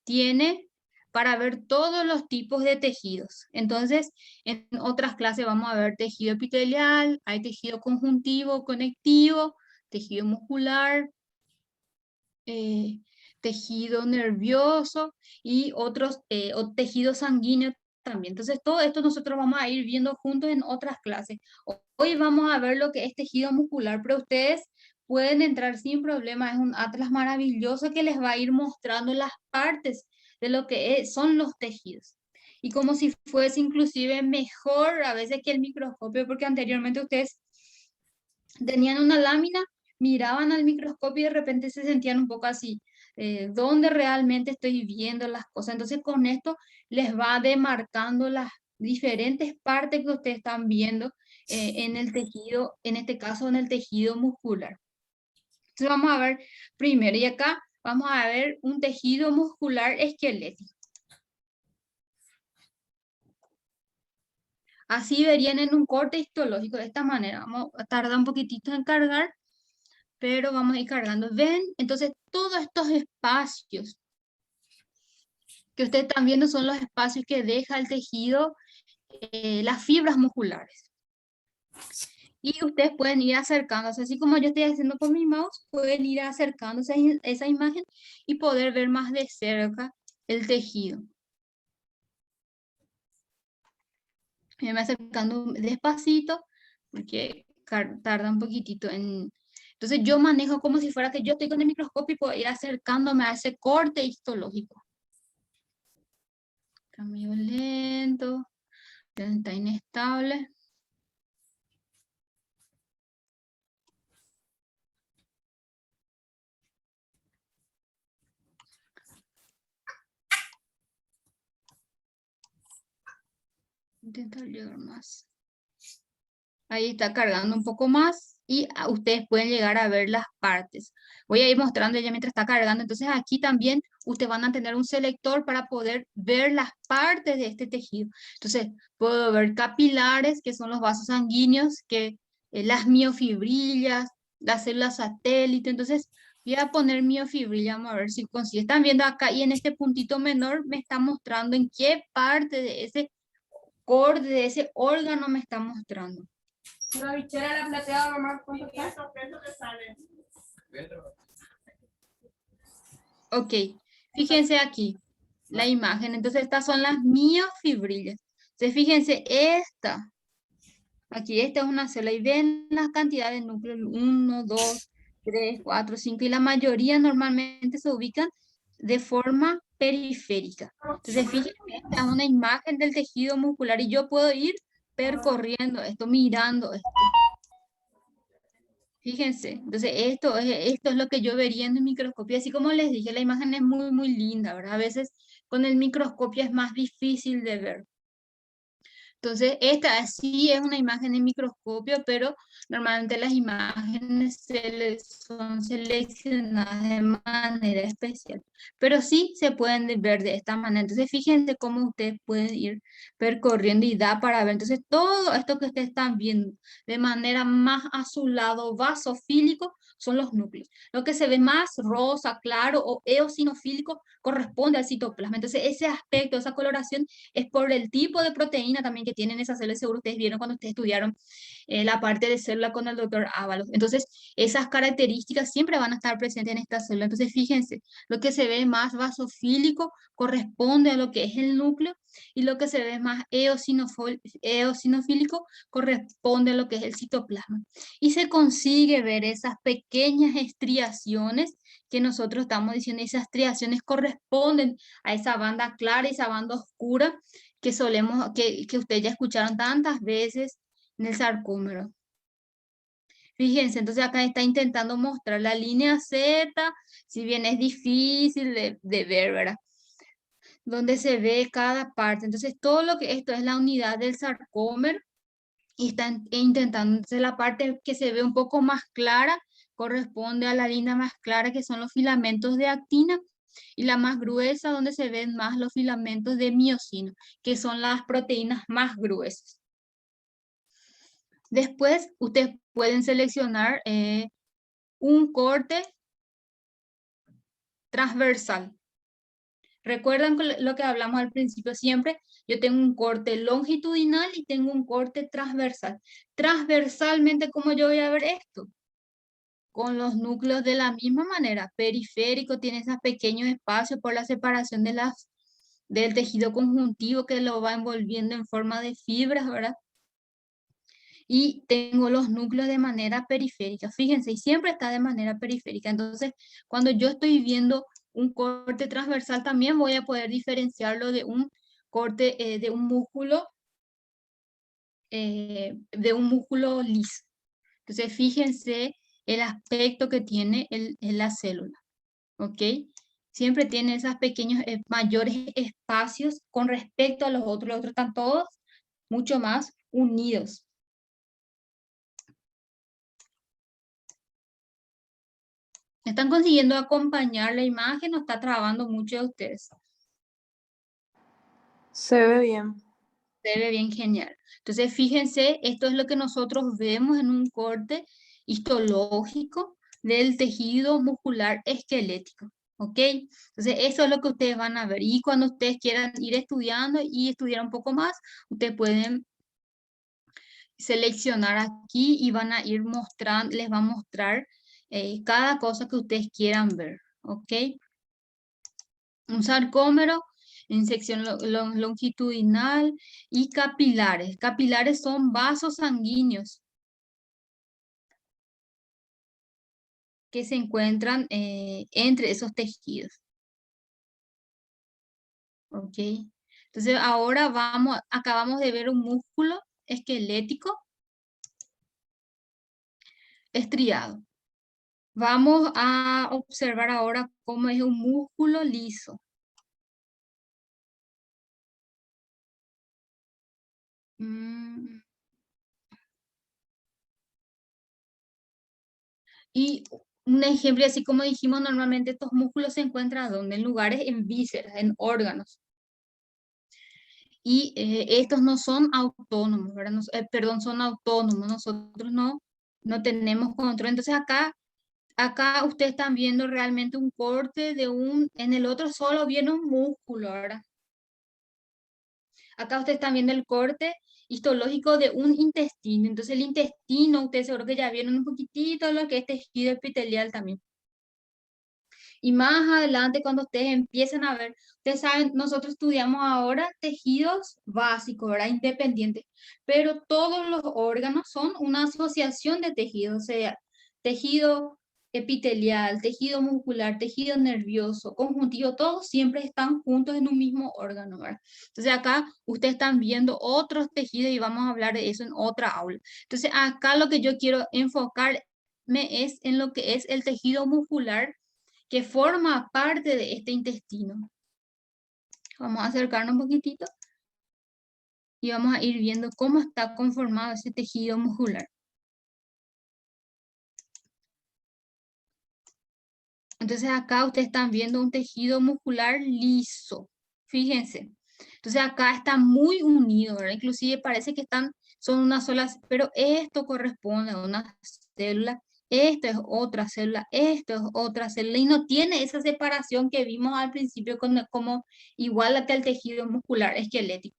tiene para ver todos los tipos de tejidos. Entonces, en otras clases vamos a ver tejido epitelial, hay tejido conjuntivo, conectivo, tejido muscular, tejido nervioso y otros tejido sanguíneo también. Entonces, todo esto nosotros vamos a ir viendo juntos en otras clases. Hoy vamos a ver lo que es tejido muscular, pero ustedes pueden entrar sin problema. Es un atlas maravilloso que les va a ir mostrando las partes de lo que son los tejidos. Y como si fuese inclusive mejor a veces que el microscopio, porque anteriormente ustedes tenían una lámina, miraban al microscopio y de repente se sentían un poco así, ¿dónde realmente estoy viendo las cosas? Entonces con esto les va demarcando las diferentes partes que ustedes están viendo en el tejido, en este caso en el tejido muscular. Entonces vamos a ver primero, y acá vamos a ver un tejido muscular esquelético. Así verían en un corte histológico de esta manera. Vamos a tardar un poquitito en cargar, pero vamos a ir cargando. ¿Ven? Entonces, todos estos espacios que ustedes están viendo son los espacios que deja el tejido, las fibras musculares. Y ustedes pueden ir acercándose, así como yo estoy haciendo con mi mouse, pueden ir acercándose a esa imagen y poder ver más de cerca el tejido. Me voy acercando despacito, porque tarda un poquitito en... Entonces yo manejo como si fuera que yo estoy con el microscopio y puedo ir acercándome a ese corte histológico. Cambio lento, está inestable. Intentar llegar más. Ahí está cargando un poco más y ustedes pueden llegar a ver las partes. Voy a ir mostrando ya mientras está cargando. Entonces aquí también ustedes van a tener un selector para poder ver las partes de este tejido. Entonces puedo ver capilares, que son los vasos sanguíneos, que las miofibrillas, las células satélite. Entonces voy a poner miofibrilla, vamos a ver si consigue. Están viendo acá y en este puntito menor me está mostrando en qué parte de ese corte, de ese órgano me está mostrando. La bichera, la plateada, mamá, ¿cuánto está? Ok, fíjense aquí la imagen. Entonces estas son las miofibrillas. Entonces fíjense, aquí esta es una célula y ven la cantidad de núcleos, 1, 2, 3, 4, 5 y la mayoría normalmente se ubican de forma periférica. Entonces fíjense, esta es una imagen del tejido muscular y yo puedo ir percorriendo esto, mirando esto. Fíjense, entonces esto es lo que yo vería en el microscopio. Así como les dije, la imagen es muy, muy linda, ¿verdad? A veces con el microscopio es más difícil de ver. Entonces, esta sí es una imagen en microscopio, pero normalmente las imágenes son seleccionadas de manera especial. Pero sí se pueden ver de esta manera. Entonces, fíjense cómo ustedes pueden ir percorriendo y da para ver. Entonces, todo esto que ustedes están viendo de manera más azulado, basofílico, son los núcleos. Lo que se ve más rosa, claro o eosinofílico corresponde al citoplasma. Entonces, ese aspecto, esa coloración es por el tipo de proteína también que tienen esas células. Seguro ustedes vieron cuando ustedes estudiaron la parte de célula con el doctor Ábalos. Entonces, esas características siempre van a estar presentes en esta célula. Entonces, fíjense, lo que se ve más basofílico corresponde a lo que es el núcleo y lo que se ve más eosinofílico corresponde a lo que es el citoplasma. Y se consigue ver esas pequeñas estriaciones que nosotros estamos diciendo, esas estriaciones corresponden a esa banda clara y esa banda oscura que que ustedes ya escucharon tantas veces en el sarcómero. Fíjense, entonces acá está intentando mostrar la línea Z, si bien es difícil de ver, ¿verdad? Donde se ve cada parte. Entonces todo lo que esto es la unidad del sarcómero y están intentando, entonces la parte que se ve un poco más clara corresponde a la línea más clara que son los filamentos de actina y la más gruesa donde se ven más los filamentos de miocino, que son las proteínas más gruesas. Después ustedes pueden seleccionar un corte transversal. ¿Recuerdan lo que hablamos al principio siempre? Yo tengo un corte longitudinal y tengo un corte transversal. Transversalmente, ¿cómo yo voy a ver esto? Con los núcleos de la misma manera. Periférico tiene esos pequeños espacios por la separación del tejido conjuntivo que lo va envolviendo en forma de fibras, ¿verdad? Y tengo los núcleos de manera periférica. Fíjense, y siempre está de manera periférica. Entonces, cuando yo estoy viendo un corte transversal, también voy a poder diferenciarlo de un corte de un músculo liso. Entonces, fíjense el aspecto que tiene la célula, ¿ok? Siempre tiene esos pequeños, mayores espacios con respecto a los otros están todos mucho más unidos. ¿Están consiguiendo acompañar la imagen o está trabando mucho de ustedes? Se ve bien. Se ve bien, genial. Entonces, fíjense, esto es lo que nosotros vemos en un corte histológico del tejido muscular esquelético, ¿ok? Entonces, eso es lo que ustedes van a ver. Y cuando ustedes quieran ir estudiando y estudiar un poco más, ustedes pueden seleccionar aquí y van a ir mostrando, les va a mostrar cada cosa que ustedes quieran ver, ¿ok? Un sarcómero en sección longitudinal y capilares. Capilares son vasos sanguíneos que se encuentran entre esos tejidos. ¿Ok? Entonces ahora acabamos de ver un músculo esquelético estriado. Vamos a observar ahora cómo es un músculo liso. Y un ejemplo, así como dijimos, normalmente estos músculos se encuentran ¿dónde? En lugares, en vísceras, en órganos. Y estos no son autónomos, ¿verdad? Perdón, son autónomos, nosotros no tenemos control. Entonces acá ustedes están viendo realmente un corte en el otro solo viene un músculo, ¿verdad? Acá ustedes están viendo el corte histológico de un intestino. Entonces el intestino, ustedes seguro que ya vieron un poquitito lo que es tejido epitelial también. Y más adelante, cuando ustedes empiecen a ver, ustedes saben, nosotros estudiamos ahora tejidos básicos, ¿verdad? Independientes, pero todos los órganos son una asociación de tejidos, o sea, tejido epitelial, tejido muscular, tejido nervioso, conjuntivo, todos siempre están juntos en un mismo órgano, ¿verdad? Entonces acá ustedes están viendo otros tejidos y vamos a hablar de eso en otra aula. Entonces acá lo que yo quiero enfocarme es en lo que es el tejido muscular que forma parte de este intestino. Vamos a acercarnos un poquitito y vamos a ir viendo cómo está conformado ese tejido muscular. Entonces acá ustedes están viendo un tejido muscular liso. Fíjense. Entonces acá está muy unido, ¿verdad? Inclusive parece que son una sola, pero esto corresponde a una célula, esto es otra célula, esto es otra célula, y no tiene esa separación que vimos al principio como igual a que el tejido muscular esquelético.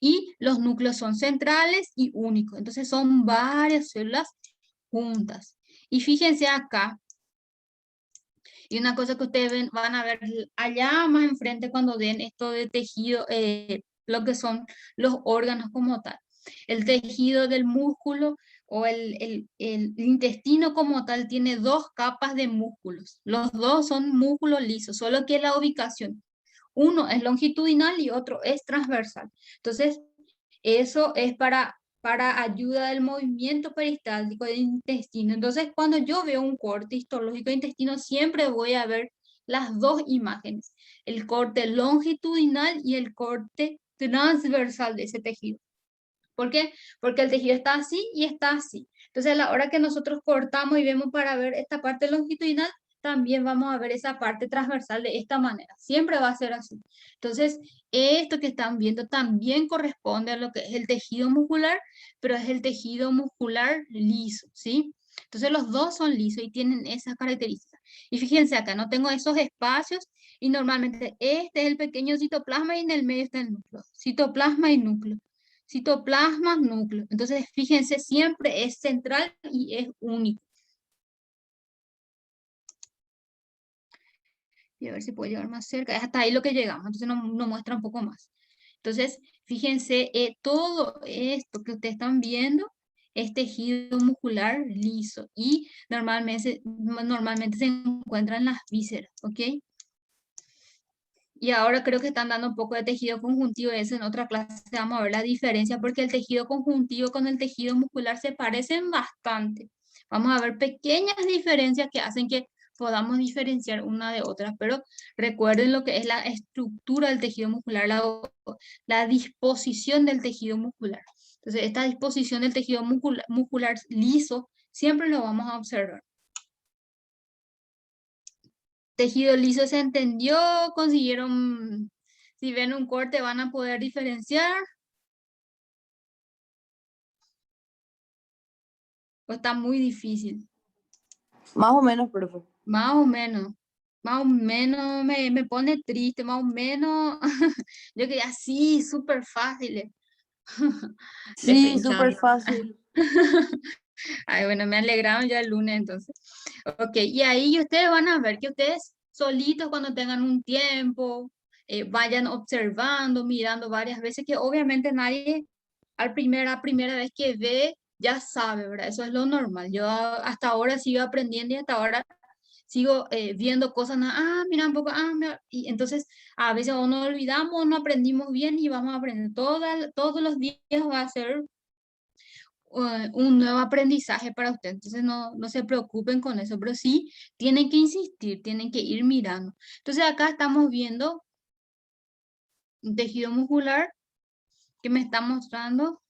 Y los núcleos son centrales y únicos, entonces son varias células juntas. Y fíjense acá, y una cosa que ustedes van a ver allá más enfrente cuando den esto de tejido, lo que son los órganos como tal. El tejido del músculo o el intestino como tal tiene dos capas de músculos. Los dos son músculos lisos, solo que la ubicación. Uno es longitudinal y otro es transversal. Entonces, eso es para para ayuda del movimiento peristáltico del intestino. Entonces, cuando yo veo un corte histológico de intestino, siempre voy a ver las dos imágenes, el corte longitudinal y el corte transversal de ese tejido. ¿Por qué? Porque el tejido está así y está así. Entonces, a la hora que nosotros cortamos y vemos para ver esta parte longitudinal, también vamos a ver esa parte transversal de esta manera. Siempre va a ser así. Entonces, esto que están viendo también corresponde a lo que es el tejido muscular, pero es el tejido muscular liso, ¿sí? Entonces, los dos son lisos y tienen esas características. Y fíjense acá, no tengo esos espacios y normalmente este es el pequeño citoplasma y en el medio está el núcleo. Citoplasma y núcleo. Citoplasma, núcleo. Entonces, fíjense, siempre es central y es único. Y a ver si puedo llegar más cerca. Es hasta ahí lo que llegamos, entonces nos muestra un poco más. Entonces, fíjense, todo esto que ustedes están viendo es tejido muscular liso y normalmente se encuentra en las vísceras, ¿ok? Y ahora creo que están dando un poco de tejido conjuntivo, eso en otra clase vamos a ver la diferencia, porque el tejido conjuntivo con el tejido muscular se parecen bastante. Vamos a ver pequeñas diferencias que hacen que podamos diferenciar una de otra, pero recuerden lo que es la estructura del tejido muscular, la disposición del tejido muscular. Entonces, esta disposición del tejido muscular liso siempre lo vamos a observar. Tejido liso se entendió, consiguieron, si ven un corte van a poder diferenciar. O está muy difícil. Más o menos, profe. Más o menos. Más o menos me pone triste, más o menos. Yo quería así, súper fácil. Sí, súper Despechable. fácil. Ay, bueno, me alegraron ya el lunes entonces. Ok, y ahí ustedes van a ver que ustedes solitos cuando tengan un tiempo, vayan observando, mirando varias veces, que obviamente nadie a primera vez que ve ya sabe, ¿verdad? Eso es lo normal. Yo hasta ahora sigo aprendiendo y hasta ahora sigo viendo cosas, mira un poco, mira, y entonces a veces o nos olvidamos o no aprendimos bien y vamos a aprender todos los días va a ser un nuevo aprendizaje para usted. Entonces no se preocupen con eso, pero sí tienen que insistir, tienen que ir mirando. Entonces acá estamos viendo un tejido muscular que me está mostrando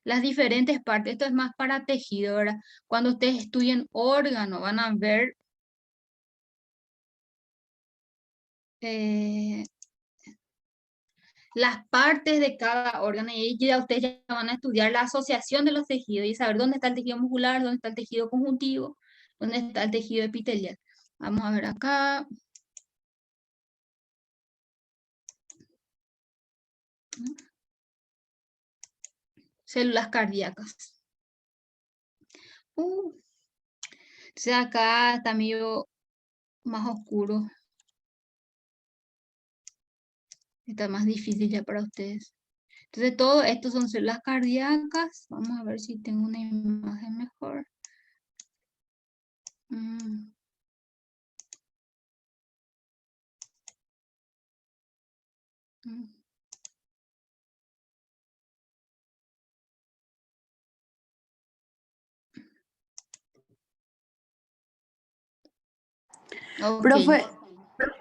las diferentes partes. Esto es más para tejido, ¿verdad? Cuando ustedes estudien órgano, van a ver las partes de cada órgano y ya ustedes ya van a estudiar la asociación de los tejidos y saber dónde está el tejido muscular, dónde está el tejido conjuntivo, dónde está el tejido epitelial. Vamos a ver acá. Células cardíacas. Entonces acá está medio más oscuro. Está más difícil ya para ustedes. Entonces todo esto son células cardíacas. Vamos a ver si tengo una imagen mejor. Ok. Profe,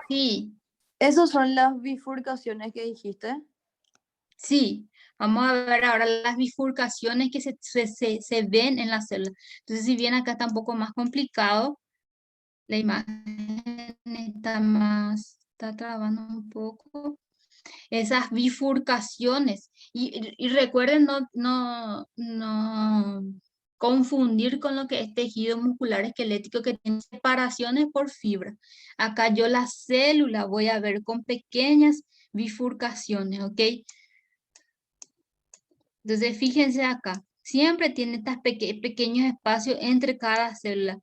Sí, ¿esas son las bifurcaciones que dijiste? sí. Vamos a ver ahora las bifurcaciones que se ven en la célula. Entonces, si bien acá está un poco más complicado, la imagen está trabando un poco. Esas bifurcaciones. Y recuerden no confundir con lo que es tejido muscular esquelético que tiene separaciones por fibra. Acá yo la célula voy a ver con pequeñas bifurcaciones, ¿ok? Entonces fíjense acá, siempre tiene estos pequeños espacios entre cada célula.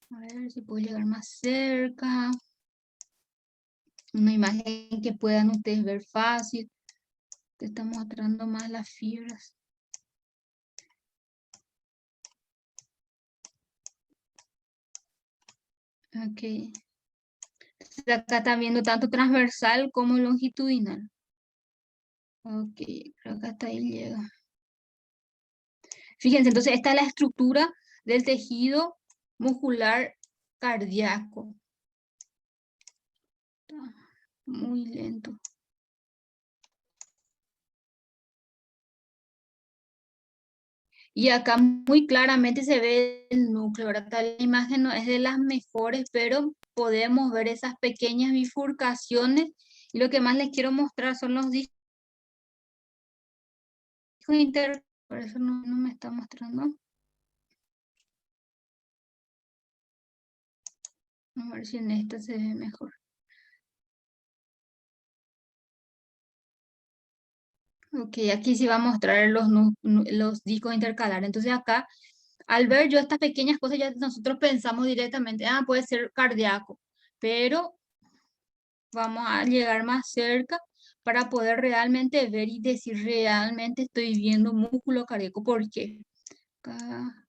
A ver si puedo llegar más cerca. Una imagen que puedan ustedes ver fácil. Te está mostrando más las fibras. Ok. Entonces acá están viendo tanto transversal como longitudinal. Ok, creo que hasta ahí llega. Fíjense, entonces esta es la estructura del tejido muscular cardíaco. Muy lento. Y acá muy claramente se ve el núcleo, ¿verdad? Tal la imagen no es de las mejores, pero podemos ver esas pequeñas bifurcaciones. Y lo que más les quiero mostrar son los discos inter... Por eso no me está mostrando. A ver si en esta se ve mejor. Ok, aquí sí va a mostrar los discos intercalares. Entonces acá, al ver yo estas pequeñas cosas, ya nosotros pensamos directamente, puede ser cardíaco, pero vamos a llegar más cerca para poder realmente ver y decir realmente estoy viendo músculo cardíaco. ¿Por qué? Acá,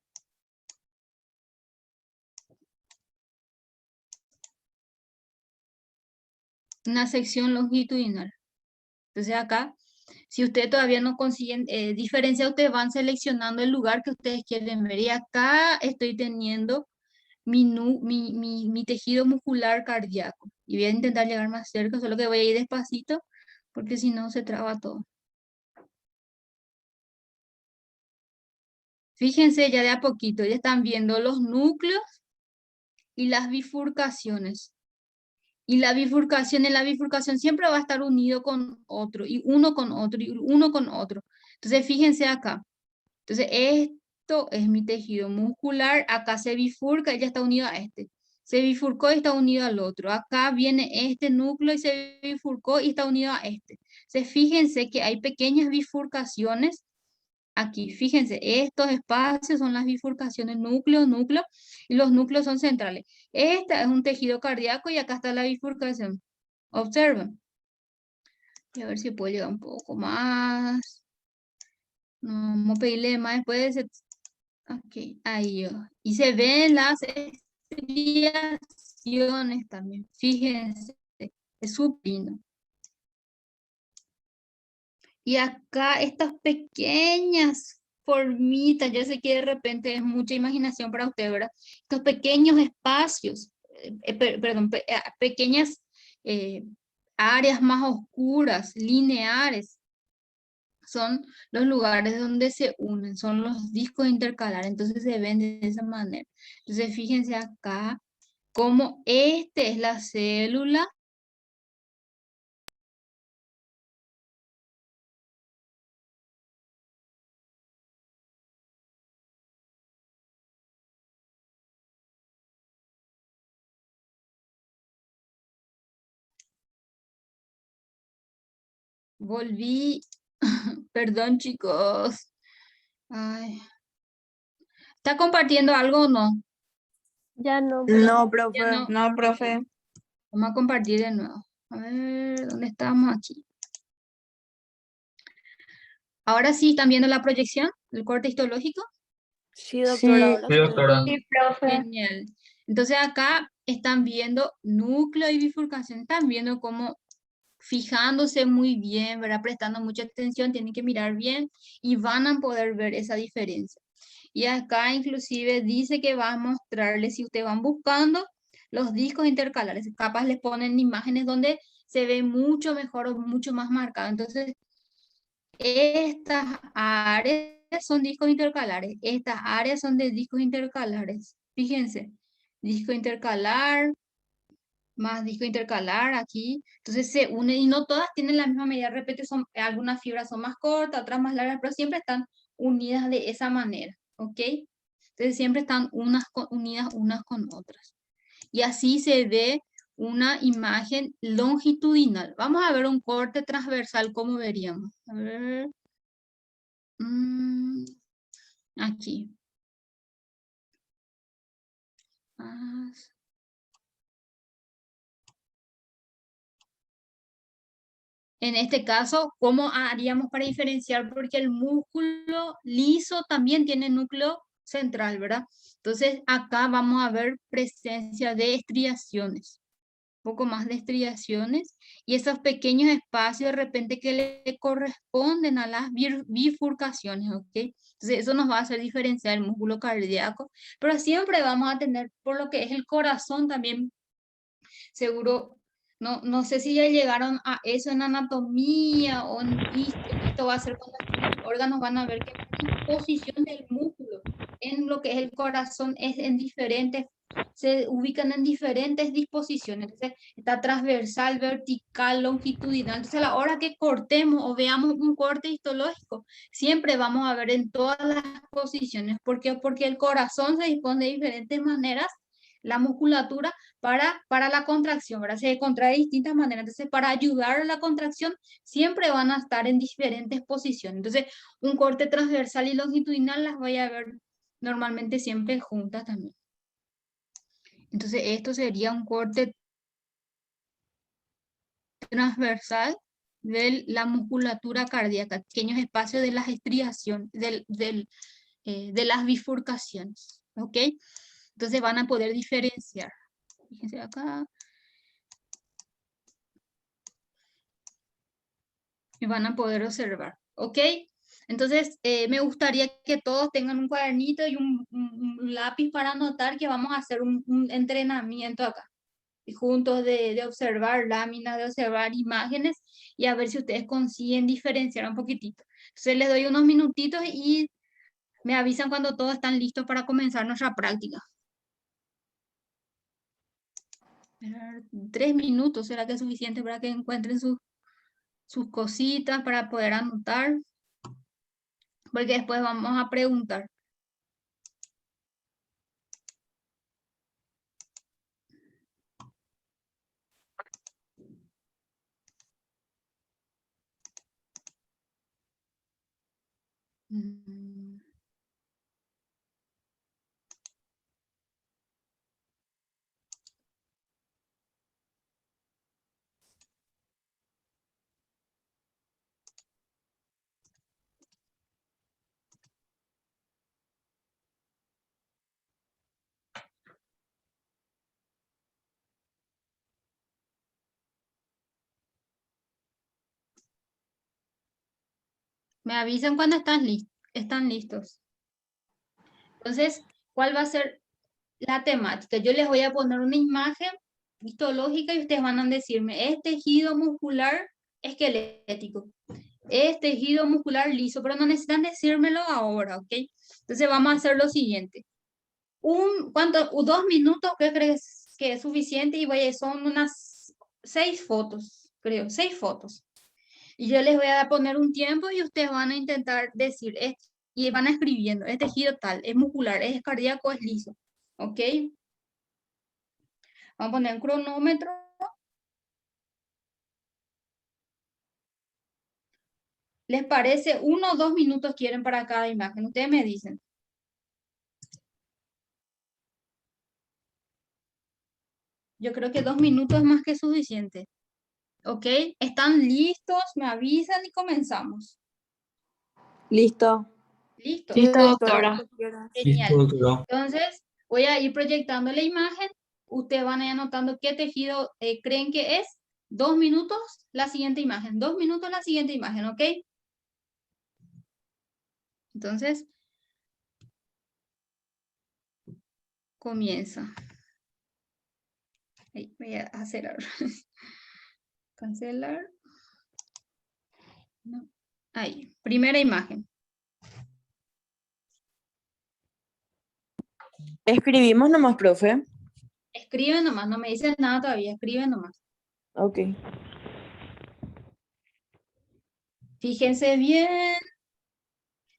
una sección longitudinal. Entonces acá, si ustedes todavía no consiguen diferencia, ustedes van seleccionando el lugar que ustedes quieren ver. Y acá estoy teniendo mi tejido muscular cardíaco. Y voy a intentar llegar más cerca, solo que voy a ir despacito, porque si no se traba todo. Fíjense ya de a poquito, ya están viendo los núcleos y las bifurcaciones. Y en la bifurcación siempre va a estar unido con otro, y uno con otro, y uno con otro. Entonces, fíjense acá. Entonces, esto es mi tejido muscular. Acá se bifurca, ya está unido a este. Se bifurcó y está unido al otro. Acá viene este núcleo y se bifurcó y está unido a este. Entonces, fíjense que hay pequeñas bifurcaciones aquí. Fíjense, estos espacios son las bifurcaciones núcleo, núcleo, y los núcleos son centrales. Este es un tejido cardíaco y acá está la bifurcación. Observen. Y a ver si puedo llegar un poco más. No, vamos a pedirle más después de ese... Ok, ahí yo. Y se ven las estriaciones también. Fíjense, es súper lindo. Y acá estas pequeñas formitas, yo sé que de repente es mucha imaginación para usted, ¿verdad? Estos pequeños espacios, perdón, pequeñas áreas más oscuras, lineares, son los lugares donde se unen, son los discos intercalares, entonces se ven de esa manera. Entonces fíjense acá cómo este es la célula. Volví, perdón chicos. Ay. ¿Está compartiendo algo o no? Ya no. No, Ya profe. no. No, profe. Vamos a compartir de nuevo. A ver, ¿dónde estamos aquí? Ahora sí, ¿están viendo la proyección del corte histológico? Sí, doctora. Sí, Ahora sí. doctora. Sí, profe. Genial. Entonces acá están viendo núcleo y bifurcación, están viendo cómo fijándose muy bien, ¿verdad? Prestando mucha atención, tienen que mirar bien y van a poder ver esa diferencia. Y acá inclusive dice que va a mostrarles, si ustedes van buscando los discos intercalares, capaz les ponen imágenes donde se ve mucho mejor o mucho más marcado. Entonces, estas áreas son discos intercalares, estas áreas son de discos intercalares. Fíjense, disco intercalar, más disco intercalar aquí. Entonces se unen y no todas tienen la misma medida. De repente son, algunas fibras son más cortas, otras más largas, pero siempre están unidas de esa manera, ¿ok? Entonces siempre están unidas unas con otras. Y así se ve una imagen longitudinal. Vamos a ver un corte transversal, ¿cómo veríamos? A ver. Aquí. Más. En este caso, ¿cómo haríamos para diferenciar? Porque el músculo liso también tiene núcleo central, ¿verdad? Entonces, acá vamos a ver presencia de estriaciones. poco más de estriaciones y esos pequeños espacios de repente que le corresponden a las bifurcaciones, ¿ok? Entonces eso nos va a hacer diferenciar el músculo cardíaco, pero siempre vamos a tener por lo que es el corazón también, seguro, no sé si ya llegaron a eso en anatomía o en esto va a ser cuando los órganos van a ver que la disposición del músculo en lo que es el corazón es en diferentes, se ubican en diferentes disposiciones. Entonces, está transversal, vertical, longitudinal. Entonces, a la hora que cortemos o veamos un corte histológico, siempre vamos a ver en todas las posiciones. ¿Por qué? Porque el corazón se dispone de diferentes maneras, la musculatura para la contracción, ¿verdad? Se contrae de distintas maneras. Entonces, para ayudar a la contracción, siempre van a estar en diferentes posiciones. Entonces, un corte transversal y longitudinal las voy a ver normalmente siempre juntas también. Entonces, esto sería un corte transversal de la musculatura cardíaca, pequeños espacios de las estriaciones, de las bifurcaciones, ¿ok? Entonces van a poder diferenciar. Fíjense acá. Y van a poder observar, ¿ok? Entonces, me gustaría que todos tengan un cuadernito y un lápiz para anotar que vamos a hacer un entrenamiento acá. Y juntos de observar láminas, de observar imágenes y a ver si ustedes consiguen diferenciar un poquitito. Entonces, les doy unos minutitos y me avisan cuando todos están listos para comenzar nuestra práctica. 3 minutos, ¿será que es suficiente para que encuentren sus cositas para poder anotar? Porque después vamos a preguntar. Mm. Me avisan cuando están listos. Entonces, ¿cuál va a ser la temática? Yo les voy a poner una imagen histológica y ustedes van a decirme, es tejido muscular esquelético, es tejido muscular liso, pero no necesitan decírmelo ahora, ¿ok? Entonces vamos a hacer lo siguiente. 2 minutos, ¿qué crees que es suficiente? Y son unas 6 fotos, creo, 6 fotos. Y yo les voy a poner un tiempo y ustedes van a intentar decir, y van escribiendo, es tejido tal, es muscular, es cardíaco, es liso. ¿Ok? Vamos a poner un cronómetro. ¿Les parece 1 o 2 minutos quieren para cada imagen? Ustedes me dicen. Yo creo que 2 minutos es más que suficiente. ¿Ok? ¿Están listos? Me avisan y comenzamos. Listo. ¿Listo? Listo, Doctora. doctora. Genial. Listo, doctora. Entonces, voy a ir proyectando la imagen. Ustedes van a ir anotando qué tejido creen que es. 2 minutos, la siguiente imagen. 2 minutos, la siguiente imagen, ¿ok? Entonces, comienza. Ahí, voy a acelerar. Cancelar. No. Ahí, primera imagen. Escribimos nomás, profe. Escriben nomás, no me dicen nada todavía, escriben nomás. Ok. Fíjense bien.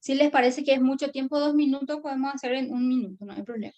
Si les parece que es mucho tiempo, 2 minutos, podemos hacer en 1 minuto, no hay problema.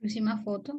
Próxima foto.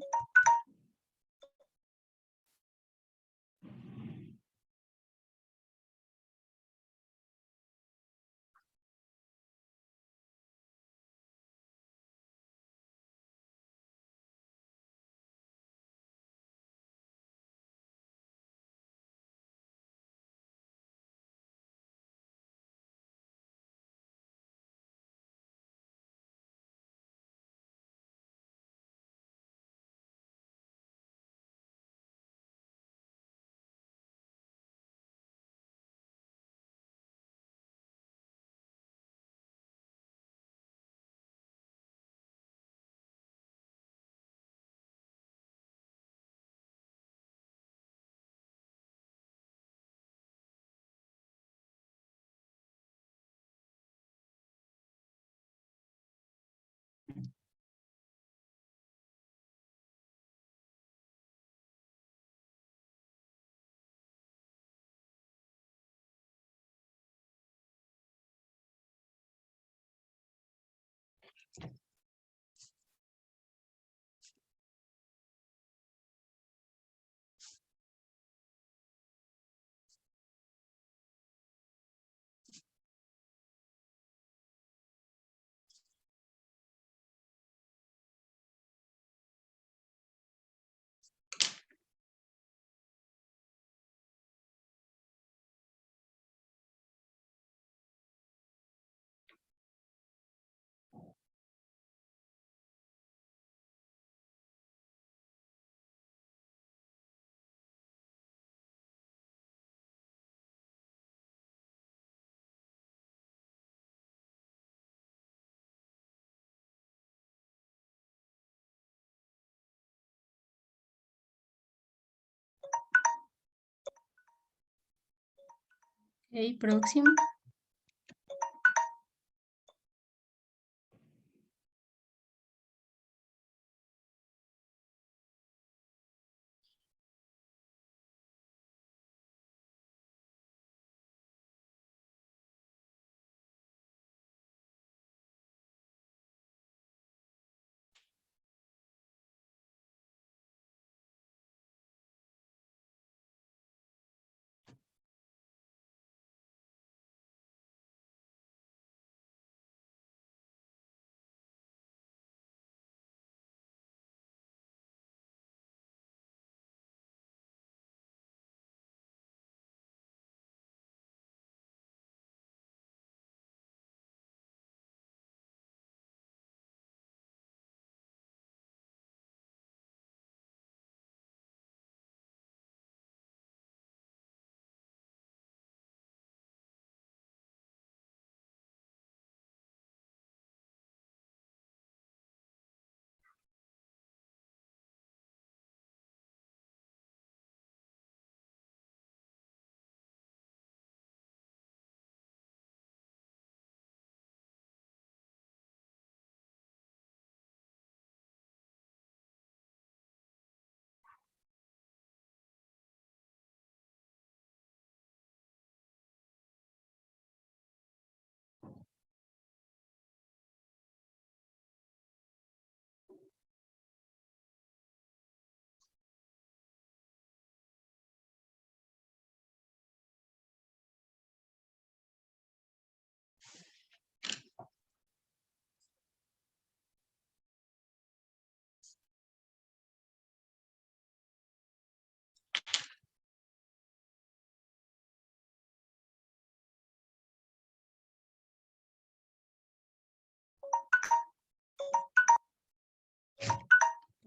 Ok, próximo.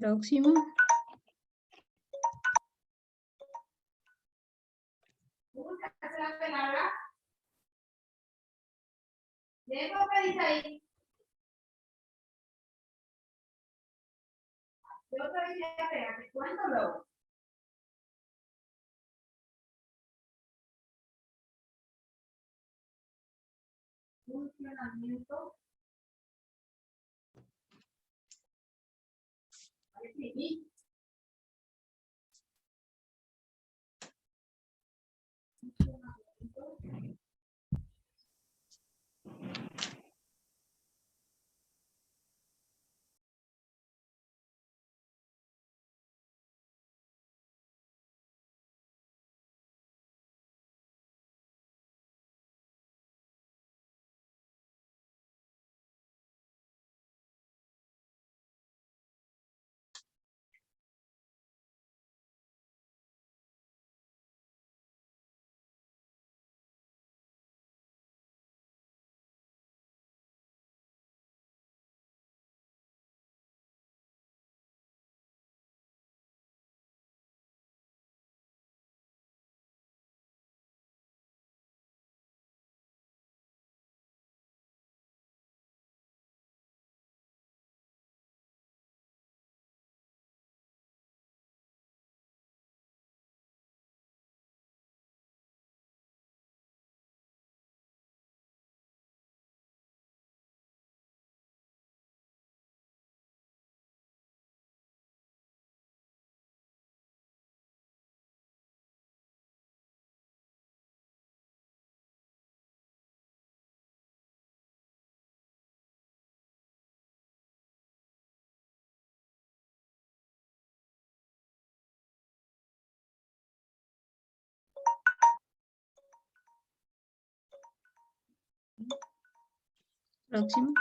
Próximo. Funcionamiento. Próximo.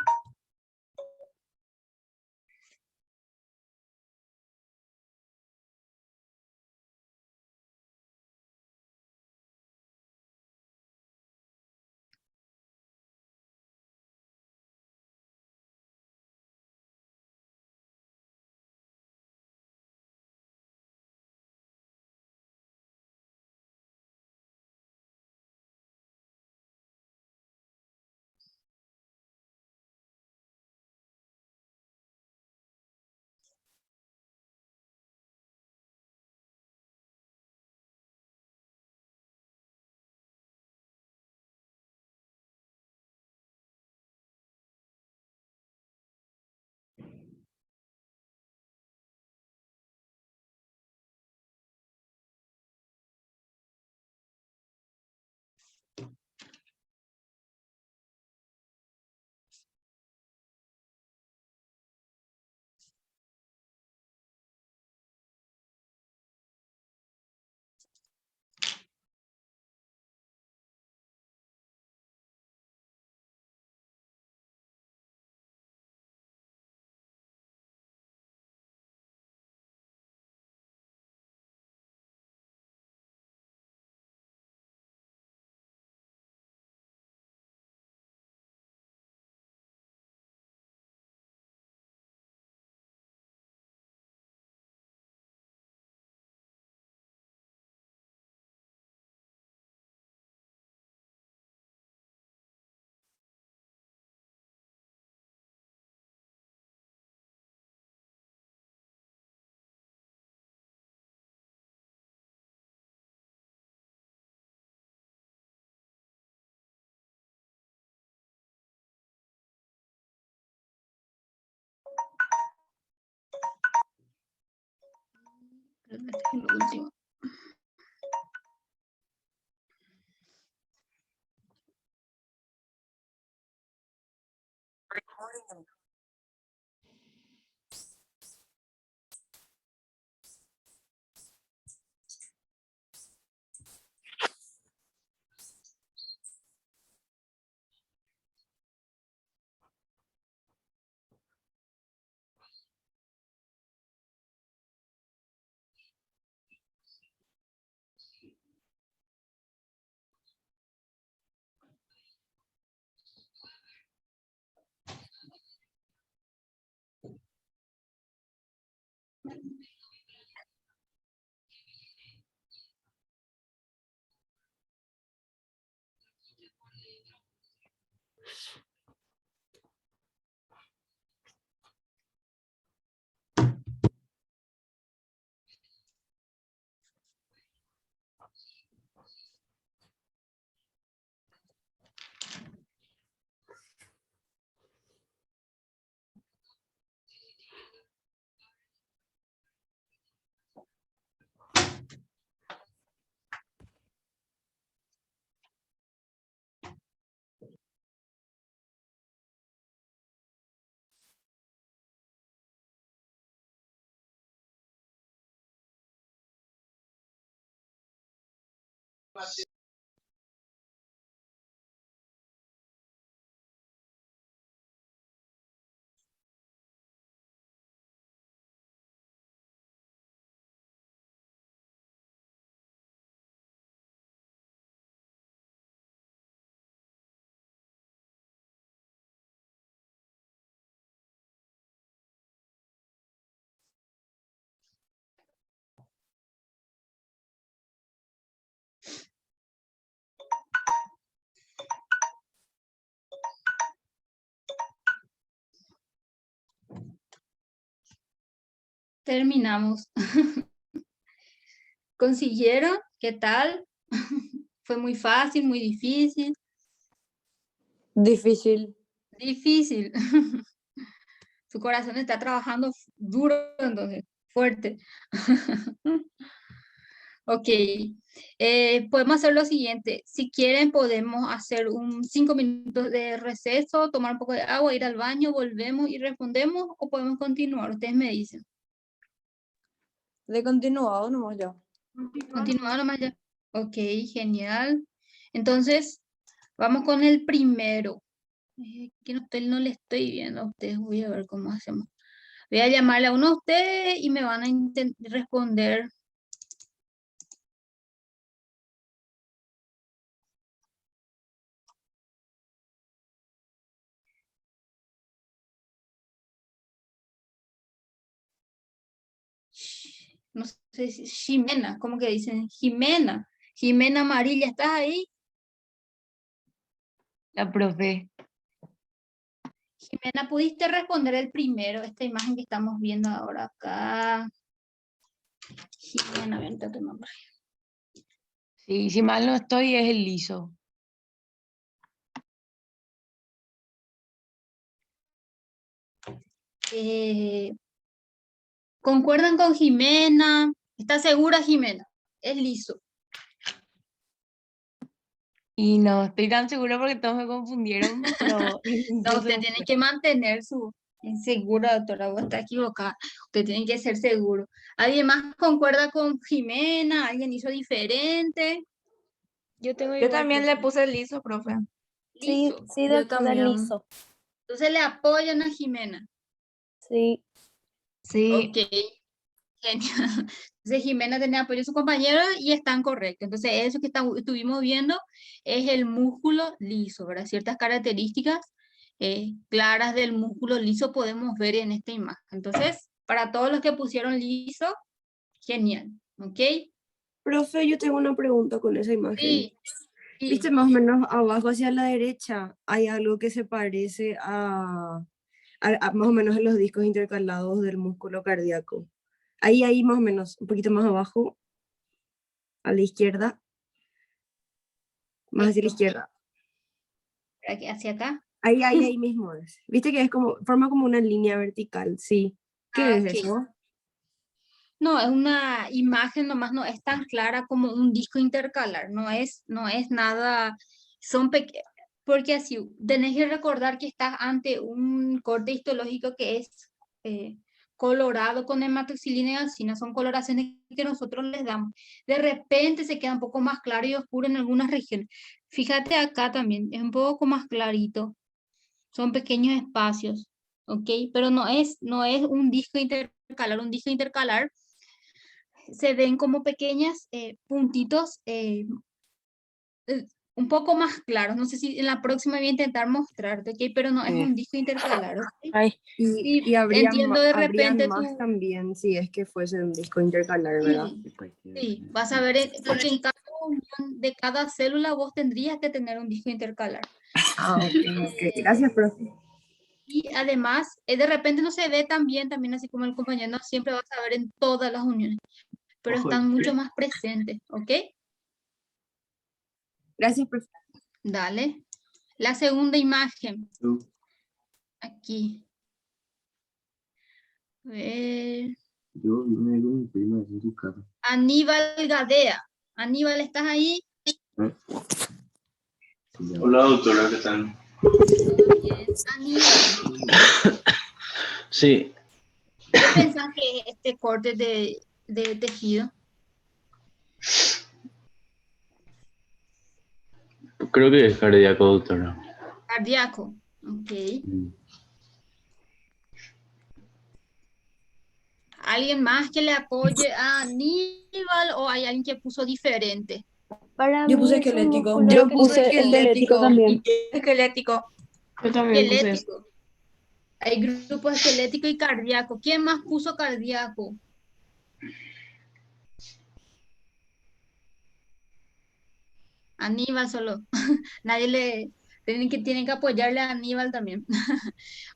Creo que este es el último. Terminamos. ¿Consiguieron? ¿Qué tal? ¿Fue muy fácil, muy difícil? Difícil. Difícil. Su corazón está trabajando duro, entonces, fuerte. Ok. Podemos hacer lo siguiente. Si quieren, podemos hacer 5 minutos de receso, tomar un poco de agua, ir al baño, volvemos y respondemos, o podemos continuar. Ustedes me dicen. De continuado nomás ya. Continuar nomás ya. Ok, genial. Entonces, vamos con el primero. Que no le estoy viendo a ustedes. Voy a ver cómo hacemos. Voy a llamarle a uno de ustedes y me van a responder. No sé si Jimena, ¿cómo que dicen? Jimena. Jimena Amarilla, ¿estás ahí? La profe. Jimena, ¿pudiste responder el primero? Esta imagen que estamos viendo ahora acá. Jimena, vente a tu nombre. Sí, si mal no estoy, es el liso. ¿Concuerdan con Jimena? ¿Está segura, Jimena? Es liso. Y no estoy tan segura porque todos me confundieron, pero... No, usted tiene que mantener su insegura, doctora, vos está equivocada. Usted tiene que ser seguro. ¿Alguien más concuerda con Jimena? ¿Alguien hizo diferente? Yo tengo Yo igual, también profe. le puse liso, profe. Sí, Liso. sí, Yo doctora, también. liso. Entonces le apoyan a Jimena. Sí. Sí. Ok, genial. Entonces Jimena tenía apoyo de su compañero y están correctos. Entonces eso que estuvimos viendo es el músculo liso, ¿verdad? Ciertas características claras del músculo liso podemos ver en esta imagen. Entonces, para todos los que pusieron liso, genial, ¿ok? Profe, yo tengo una pregunta con esa imagen. Sí, sí. ¿Viste más o menos abajo hacia la derecha? Hay algo que se parece a más o menos en los discos intercalados del músculo cardíaco. Ahí más o menos, un poquito más abajo, a la izquierda. Más hacia la Esto. izquierda. Hacia acá. Ahí mismo es. Viste que es como, forma como una línea vertical, sí. ¿Qué es Ok. eso? No, es una imagen nomás, no es tan clara como un disco intercalar, no es nada, son porque así, tenés que recordar que estás ante un corte histológico que es colorado con hematoxilina y alcina, son coloraciones que nosotros les damos. De repente se queda un poco más claro y oscuro en algunas regiones. Fíjate acá también, es un poco más clarito, son pequeños espacios, ¿ok? Pero no es un disco intercalar se ven como pequeños puntitos un poco más claros. No sé si en la próxima voy a intentar mostrarte, ¿ok? Pero no es un disco intercalar, ¿ok? Ay, Y Sí, habría entiendo de habrían repente más también si es que fuese un disco intercalar, ¿verdad? Sí, sí, vas a ver, porque en caso unión de cada célula vos tendrías que tener un disco intercalar. Ah, ok. Gracias, profe. Y además, de repente no se ve tan bien, también así como el compañero, no siempre vas a ver en todas las uniones, pero están mucho más presentes, ¿ok? Gracias, profe. Dale. La segunda imagen. Aquí. A ver. Yo me digo mi prima en su casa. Aníbal Gadea. Aníbal, ¿estás ahí? Hola, doctora, ¿qué tal? Bien. Aníbal, Sí, ¿qué pensás que es este corte de tejido? creo que es cardíaco, doctora. Cardíaco. Ok. ¿Alguien más que le apoye a Aníbal o hay alguien que puso diferente? Para Yo mí puse es un esquelético. músculo Yo que puse es esquelético también. Esquelético. Yo también puse eso. Esquelético. Hay grupo esquelético y cardíaco. ¿Quién más puso cardíaco? Aníbal solo. Nadie le... Tienen que apoyarle a Aníbal también.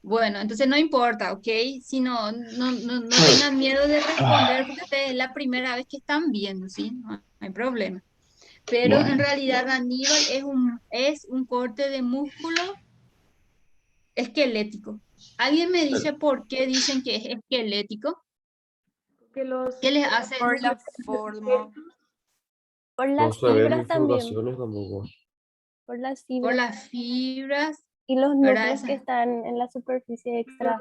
Bueno, entonces no importa, ¿ok? Si no tengan miedo de responder porque es la primera vez que están viendo, ¿sí? No hay problema. Pero en Bueno. realidad Aníbal es un corte de músculo esquelético. ¿Alguien me dice por qué dicen que es esquelético? ¿Qué les hace? Por la forma. Por No las se ven fibras también. bifurcaciones tampoco. Por las Por fibras las fibras, y los ¿verdad? núcleos que Esas están en la superficie extra,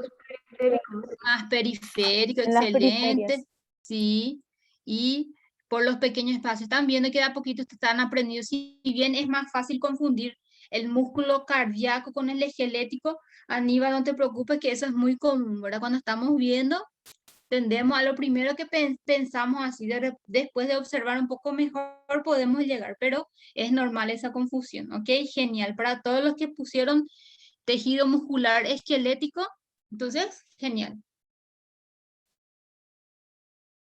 más periférico, en las excelente, periferias. sí, y por los pequeños espacios. Están viendo que de a poquito están aprendiendo, si bien es más fácil confundir el músculo cardíaco con el esquelético, Aníbal, no te preocupes que eso es muy común, ¿verdad? Cuando estamos viendo, tendemos a lo primero que pensamos así, después de observar un poco mejor podemos llegar, pero es normal esa confusión, ¿ok? Genial, para todos los que pusieron tejido muscular esquelético, entonces, genial.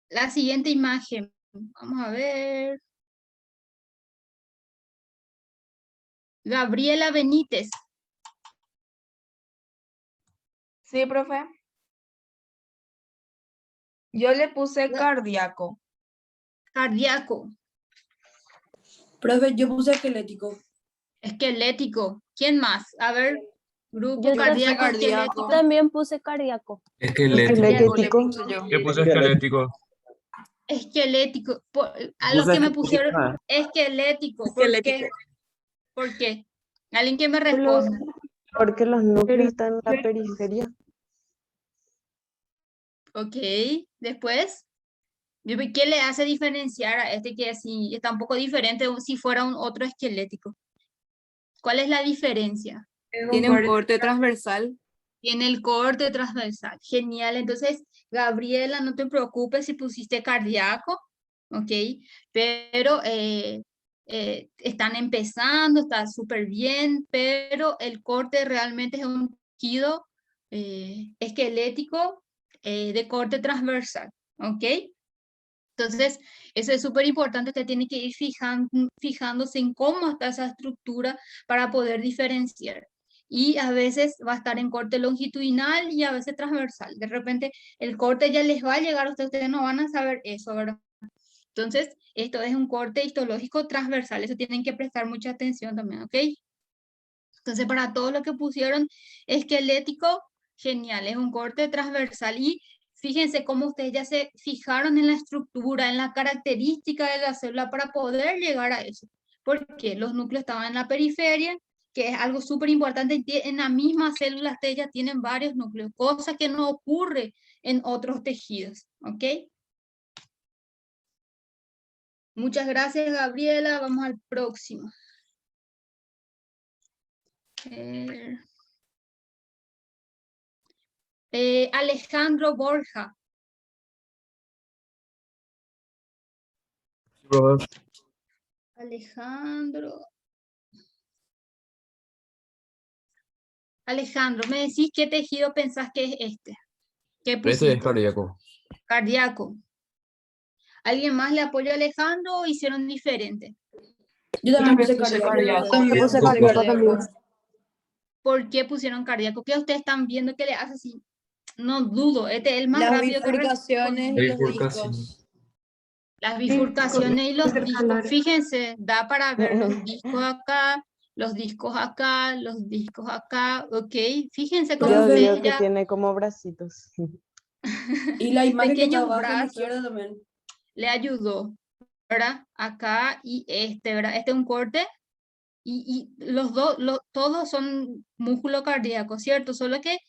La siguiente imagen, vamos a ver. Gabriela Benítez. Sí, profe. Yo le puse cardíaco. Cardíaco, Profe, yo puse esquelético. esquelético. ¿Quién más? A ver, grupo Yo cardíaco, cardíaco. esquelético. también puse cardíaco. Esquelético. Le puse yo. ¿Qué puse esquelético? Esquelético. A los que me pusieron esquelético. ¿Por qué? ¿Por qué? Alguien que me responda. Porque los núcleos están en la periferia. Ok, después. ¿Qué le hace diferenciar a este que así está un poco diferente si fuera un otro esquelético? ¿Cuál es la diferencia? Tiene un corte transversal. Tiene el corte transversal. Genial. Entonces, Gabriela, no te preocupes si pusiste cardíaco, ¿ok? Pero están empezando, está súper bien, pero el corte realmente es un tejido esquelético de corte transversal, ¿ok? Entonces, eso es súper importante, usted tiene que ir fijándose en cómo está esa estructura para poder diferenciar. Y a veces va a estar en corte longitudinal y a veces transversal. De repente el corte ya les va a llegar a ustedes no van a saber eso, ¿verdad? Entonces, esto es un corte histológico transversal, eso tienen que prestar mucha atención también, ¿ok? Entonces, para todo lo que pusieron esquelético, genial, es un corte transversal y fíjense cómo ustedes ya se fijaron en la estructura, en la característica de la célula para poder llegar a eso. Porque los núcleos estaban en la periferia, que es algo súper importante. En la misma célula ustedes ya tienen varios núcleos, cosa que no ocurre en otros tejidos. ¿Ok? Muchas gracias, Gabriela. Vamos al próximo. Alejandro Borja. Alejandro, ¿me decís qué tejido pensás que es este? ¿Qué pusiste? Este es cardíaco. Cardíaco. ¿Alguien más le apoyó a Alejandro o hicieron diferente? Yo también puse puse cardíaco. cardíaco. Yo puse cardíaco también. ¿Por qué pusieron cardíaco? ¿Qué ustedes están viendo que le hace así? No dudo, este es el más Las rápido que bifurcaciones y los Bifurcación. discos. las bifurcaciones y los discos. intercalares. Fíjense, da para ver los discos acá, los discos acá, los discos acá, ¿ok? Fíjense cómo Yo digo ustedes que ya tiene como bracitos. Y la imagen que está pequeños abajo a la brazos izquierda también. le ayudó, ¿verdad? Acá y ¿verdad? Este es un corte y los dos, todos son músculo cardíaco, ¿cierto? Solo que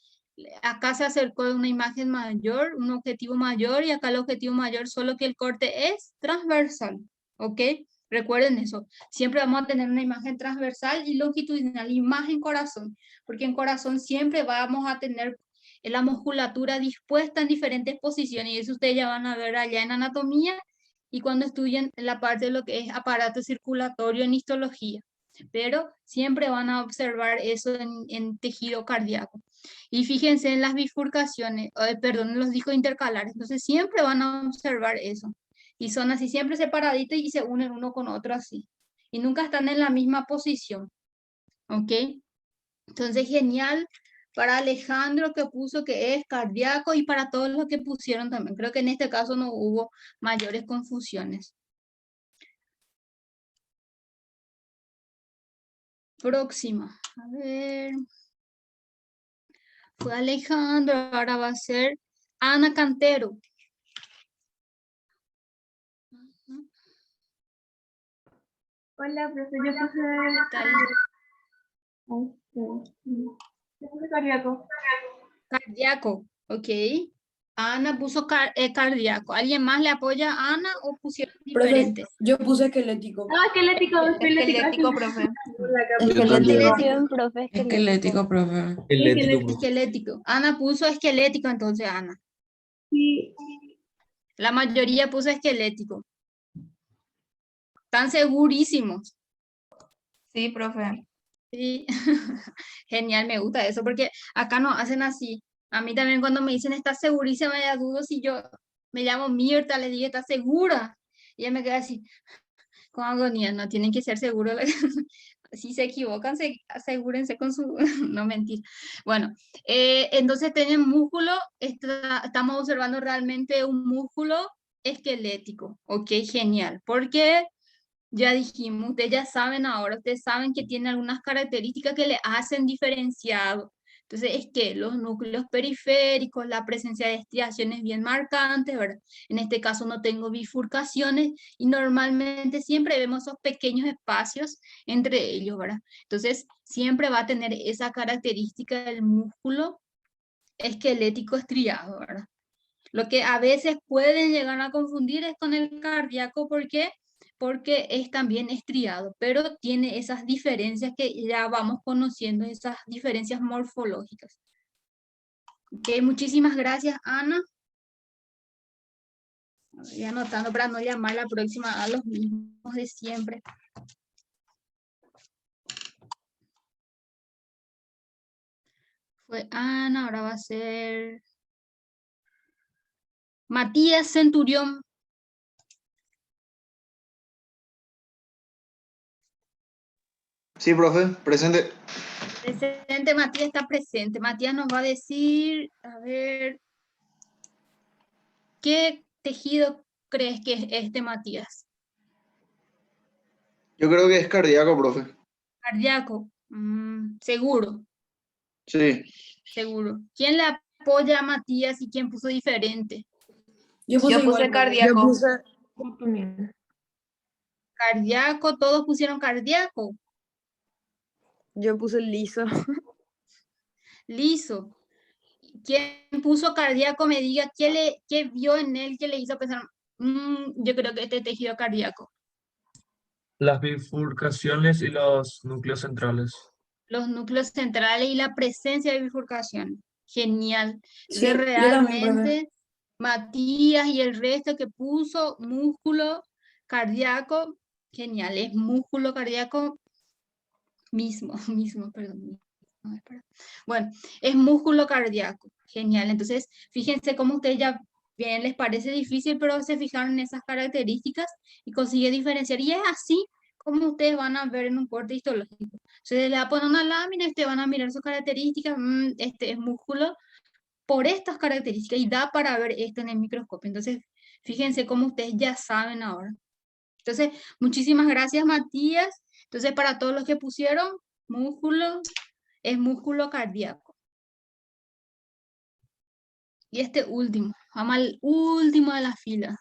acá se acercó una imagen mayor, un objetivo mayor y acá el objetivo mayor, solo que el corte es transversal, ¿ok? Recuerden eso, siempre vamos a tener una imagen transversal y longitudinal, imagen corazón, porque en corazón siempre vamos a tener la musculatura dispuesta en diferentes posiciones y eso ustedes ya van a ver allá en anatomía y cuando estudien la parte de lo que es aparato circulatorio en histología, pero siempre van a observar eso en tejido cardíaco. Y fíjense en las bifurcaciones, perdón, en los discos intercalares, entonces siempre van a observar eso. Y son así siempre separaditos y se unen uno con otro así. Y nunca están en la misma posición. ¿Ok? Entonces, genial para Alejandro que puso que es cardíaco y para todos los que pusieron también. Creo que en este caso no hubo mayores confusiones. Próxima. A ver. Fue Alejandro, ahora va a ser Ana Cantero. Hola, profe, yo puse cardíaco. Cardíaco, ok. Ana puso cardíaco. ¿Alguien más le apoya a Ana o pusieron Profe, diferentes? yo puse esquelético. No, esquelético, Esquelético, profe. Esquelético. Bien, profe, Esquelético, profe. Esquelético. Ana puso esquelético, entonces Ana. Sí. La mayoría puso esquelético. Están segurísimos. Sí, profe. Sí. Genial, me gusta eso, porque acá nos hacen así. A mí también cuando me dicen, ¿estás segurísima? Ya dudo si yo me llamo Mirta, le digo, ¿estás segura? Y ella me queda así, con agonía, no tienen que ser seguros. Si se equivocan, asegúrense con su... no mentir. Bueno, entonces tienen músculo, estamos observando realmente un músculo esquelético. Ok, genial. Porque ya dijimos, ustedes ya saben ahora, ustedes saben que tiene algunas características que le hacen diferenciado. Entonces, es que los núcleos periféricos, la presencia de estriaciones bien marcantes, ¿verdad? En este caso no tengo bifurcaciones y normalmente siempre vemos esos pequeños espacios entre ellos, ¿verdad? Entonces, siempre va a tener esa característica del músculo esquelético estriado, ¿verdad? Lo que a veces pueden llegar a confundir es con el cardíaco, porque es también estriado, pero tiene esas diferencias que ya vamos conociendo, esas diferencias morfológicas. Ok, muchísimas gracias, Ana. Voy anotando para no llamar la próxima a los mismos de siempre. Fue Ana, ahora va a ser Matías Centurión. Sí, profe, presente. Presente, Matías está presente. Matías nos va a decir, a ver, ¿qué tejido crees que es este, Matías? Yo creo que es cardíaco, profe. Cardíaco. Seguro, Sí. seguro. ¿Quién le apoya a Matías y quién puso diferente? Yo puse Yo igual, puse profe. cardíaco. Yo puse Cardíaco, todos pusieron cardíaco. Yo puse liso. Liso. ¿Quién puso cardíaco? Me diga, ¿qué vio en él que le hizo pensar? Yo creo que este tejido cardíaco. Las bifurcaciones y los núcleos centrales. Los núcleos centrales y la presencia de bifurcación. Genial. Sí, Entonces, yo también, profe. realmente, Matías y el resto que puso músculo cardíaco, genial, es músculo cardíaco mismo, perdón. Bueno, es músculo cardíaco, genial. Entonces, fíjense cómo ustedes ya bien les parece difícil, pero se fijaron en esas características y consigue diferenciar. Y es así como ustedes van a ver en un corte histológico. Se le va a poner una lámina y ustedes van a mirar sus características. Este es músculo por estas características y da para ver esto en el microscopio. Entonces, fíjense cómo ustedes ya saben ahora. Entonces, muchísimas gracias, Matías. Entonces, para todos los que pusieron, músculo es músculo cardíaco. Y este último, vamos al último de la fila.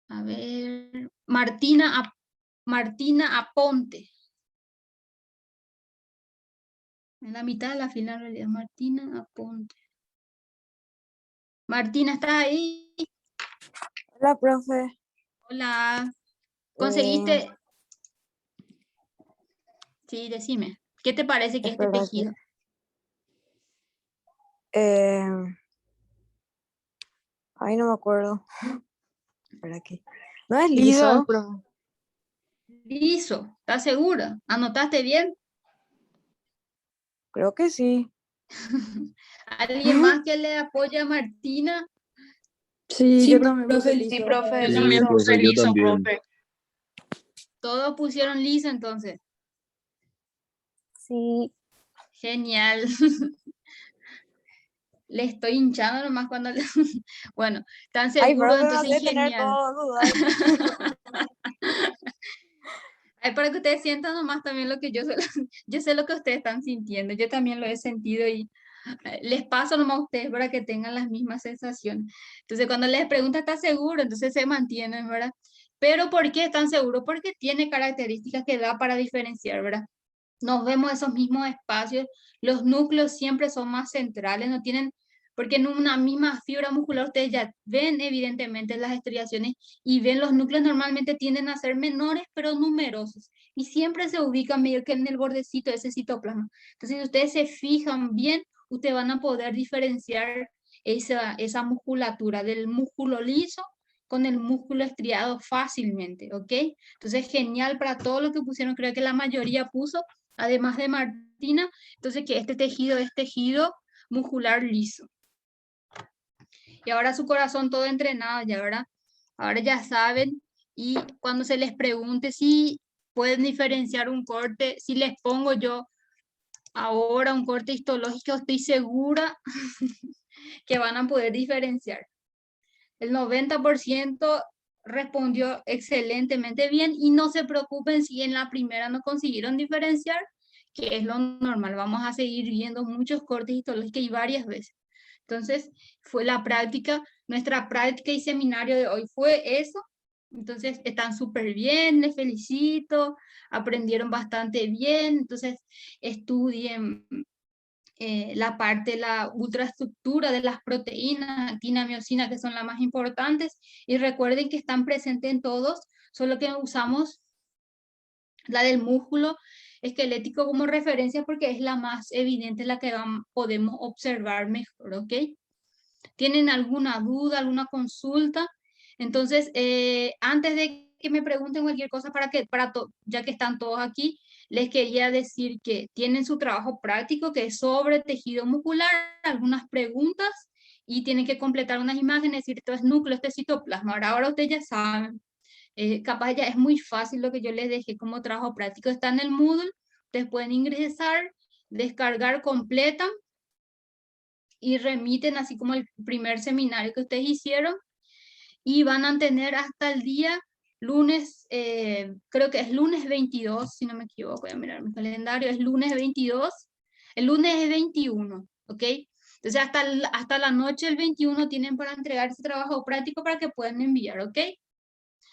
A ver, Martina Aponte. En la mitad de la fila, en realidad, Martina Aponte. Martina, ¿estás ahí? Hola, profe. Hola. ¿Conseguiste? Sí, decime. ¿Qué te parece que este Espérate. tejido? Ay, no me acuerdo. ¿Para qué? No es liso, ¿Liso? profe. Liso, ¿estás segura? ¿Anotaste bien? Creo que sí. ¿Alguien más que le apoya a Martina? Sí, Sí, yo también profe, puse liso. Sí, liso. profe, Sí, liso. profe, yo también. Todos pusieron liso entonces. Sí, Genial. Le estoy hinchando nomás cuando... Bueno, ¿están Ay, seguros? profe, me Entonces hace tener genial. todo dudar. Ay, para que ustedes sientan nomás también lo que yo sé, yo sé lo que ustedes están sintiendo, yo también lo he sentido y les paso nomás a ustedes para que tengan las mismas sensaciones. Entonces, cuando les preguntan, ¿está seguro? Entonces se mantienen, ¿verdad? Pero ¿por qué están seguros? Porque tiene características que da para diferenciar, ¿verdad? Nos vemos esos mismos espacios, los núcleos siempre son más centrales, no tienen, porque en una misma fibra muscular ustedes ya ven evidentemente las estriaciones y ven los núcleos normalmente tienden a ser menores pero numerosos y siempre se ubican medio que en el bordecito de ese citoplasma. Entonces, si ustedes se fijan bien, ustedes van a poder diferenciar esa musculatura del músculo liso con el músculo estriado fácilmente, ¿ok? Entonces, genial para todo lo que pusieron, creo que la mayoría puso, además de Martina, entonces que este tejido es tejido muscular liso. Y ahora su corazón todo entrenado, ya, ¿verdad? Ahora ya saben, y cuando se les pregunte si pueden diferenciar un corte, si les pongo yo ahora un corte histológico, estoy segura que van a poder diferenciar. El 90% respondió excelentemente bien y no se preocupen si en la primera no consiguieron diferenciar, que es lo normal. Vamos a seguir viendo muchos cortes histológicos y varias veces. Entonces, fue la práctica, nuestra práctica y seminario de hoy fue eso. Entonces, están súper bien, les felicito, aprendieron bastante bien. Entonces, estudien la parte, la ultraestructura de las proteínas, actina, miosina, que son las más importantes. Y recuerden que están presentes en todos, solo que usamos la del músculo esquelético como referencia porque es la más evidente, la que podemos observar mejor, ¿ok? ¿Tienen alguna duda, alguna consulta? Entonces, antes de que me pregunten cualquier cosa, ya que están todos aquí, les quería decir que tienen su trabajo práctico que es sobre tejido muscular, algunas preguntas y tienen que completar unas imágenes, decir, esto es núcleo, este es citoplasma. Ahora ustedes ya saben, capaz ya es muy fácil lo que yo les dejé como trabajo práctico. Está en el Moodle, ustedes pueden ingresar, descargar, completan y remiten así como el primer seminario que ustedes hicieron y van a tener hasta el día lunes, creo que es lunes 22, si no me equivoco, voy a mirar mi calendario, es lunes 22, el lunes es 21, ¿ok? Entonces hasta la noche del 21 tienen para entregar ese trabajo práctico para que puedan enviar, ¿ok?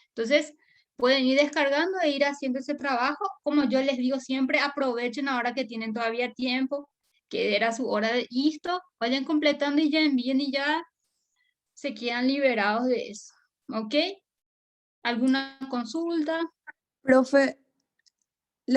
Entonces pueden ir descargando e ir haciendo ese trabajo. Como yo les digo siempre, aprovechen ahora que tienen todavía tiempo, que era su hora de listo, vayan completando y ya envíen y ya se quedan liberados de eso. ¿Ok? ¿Alguna consulta? Profe,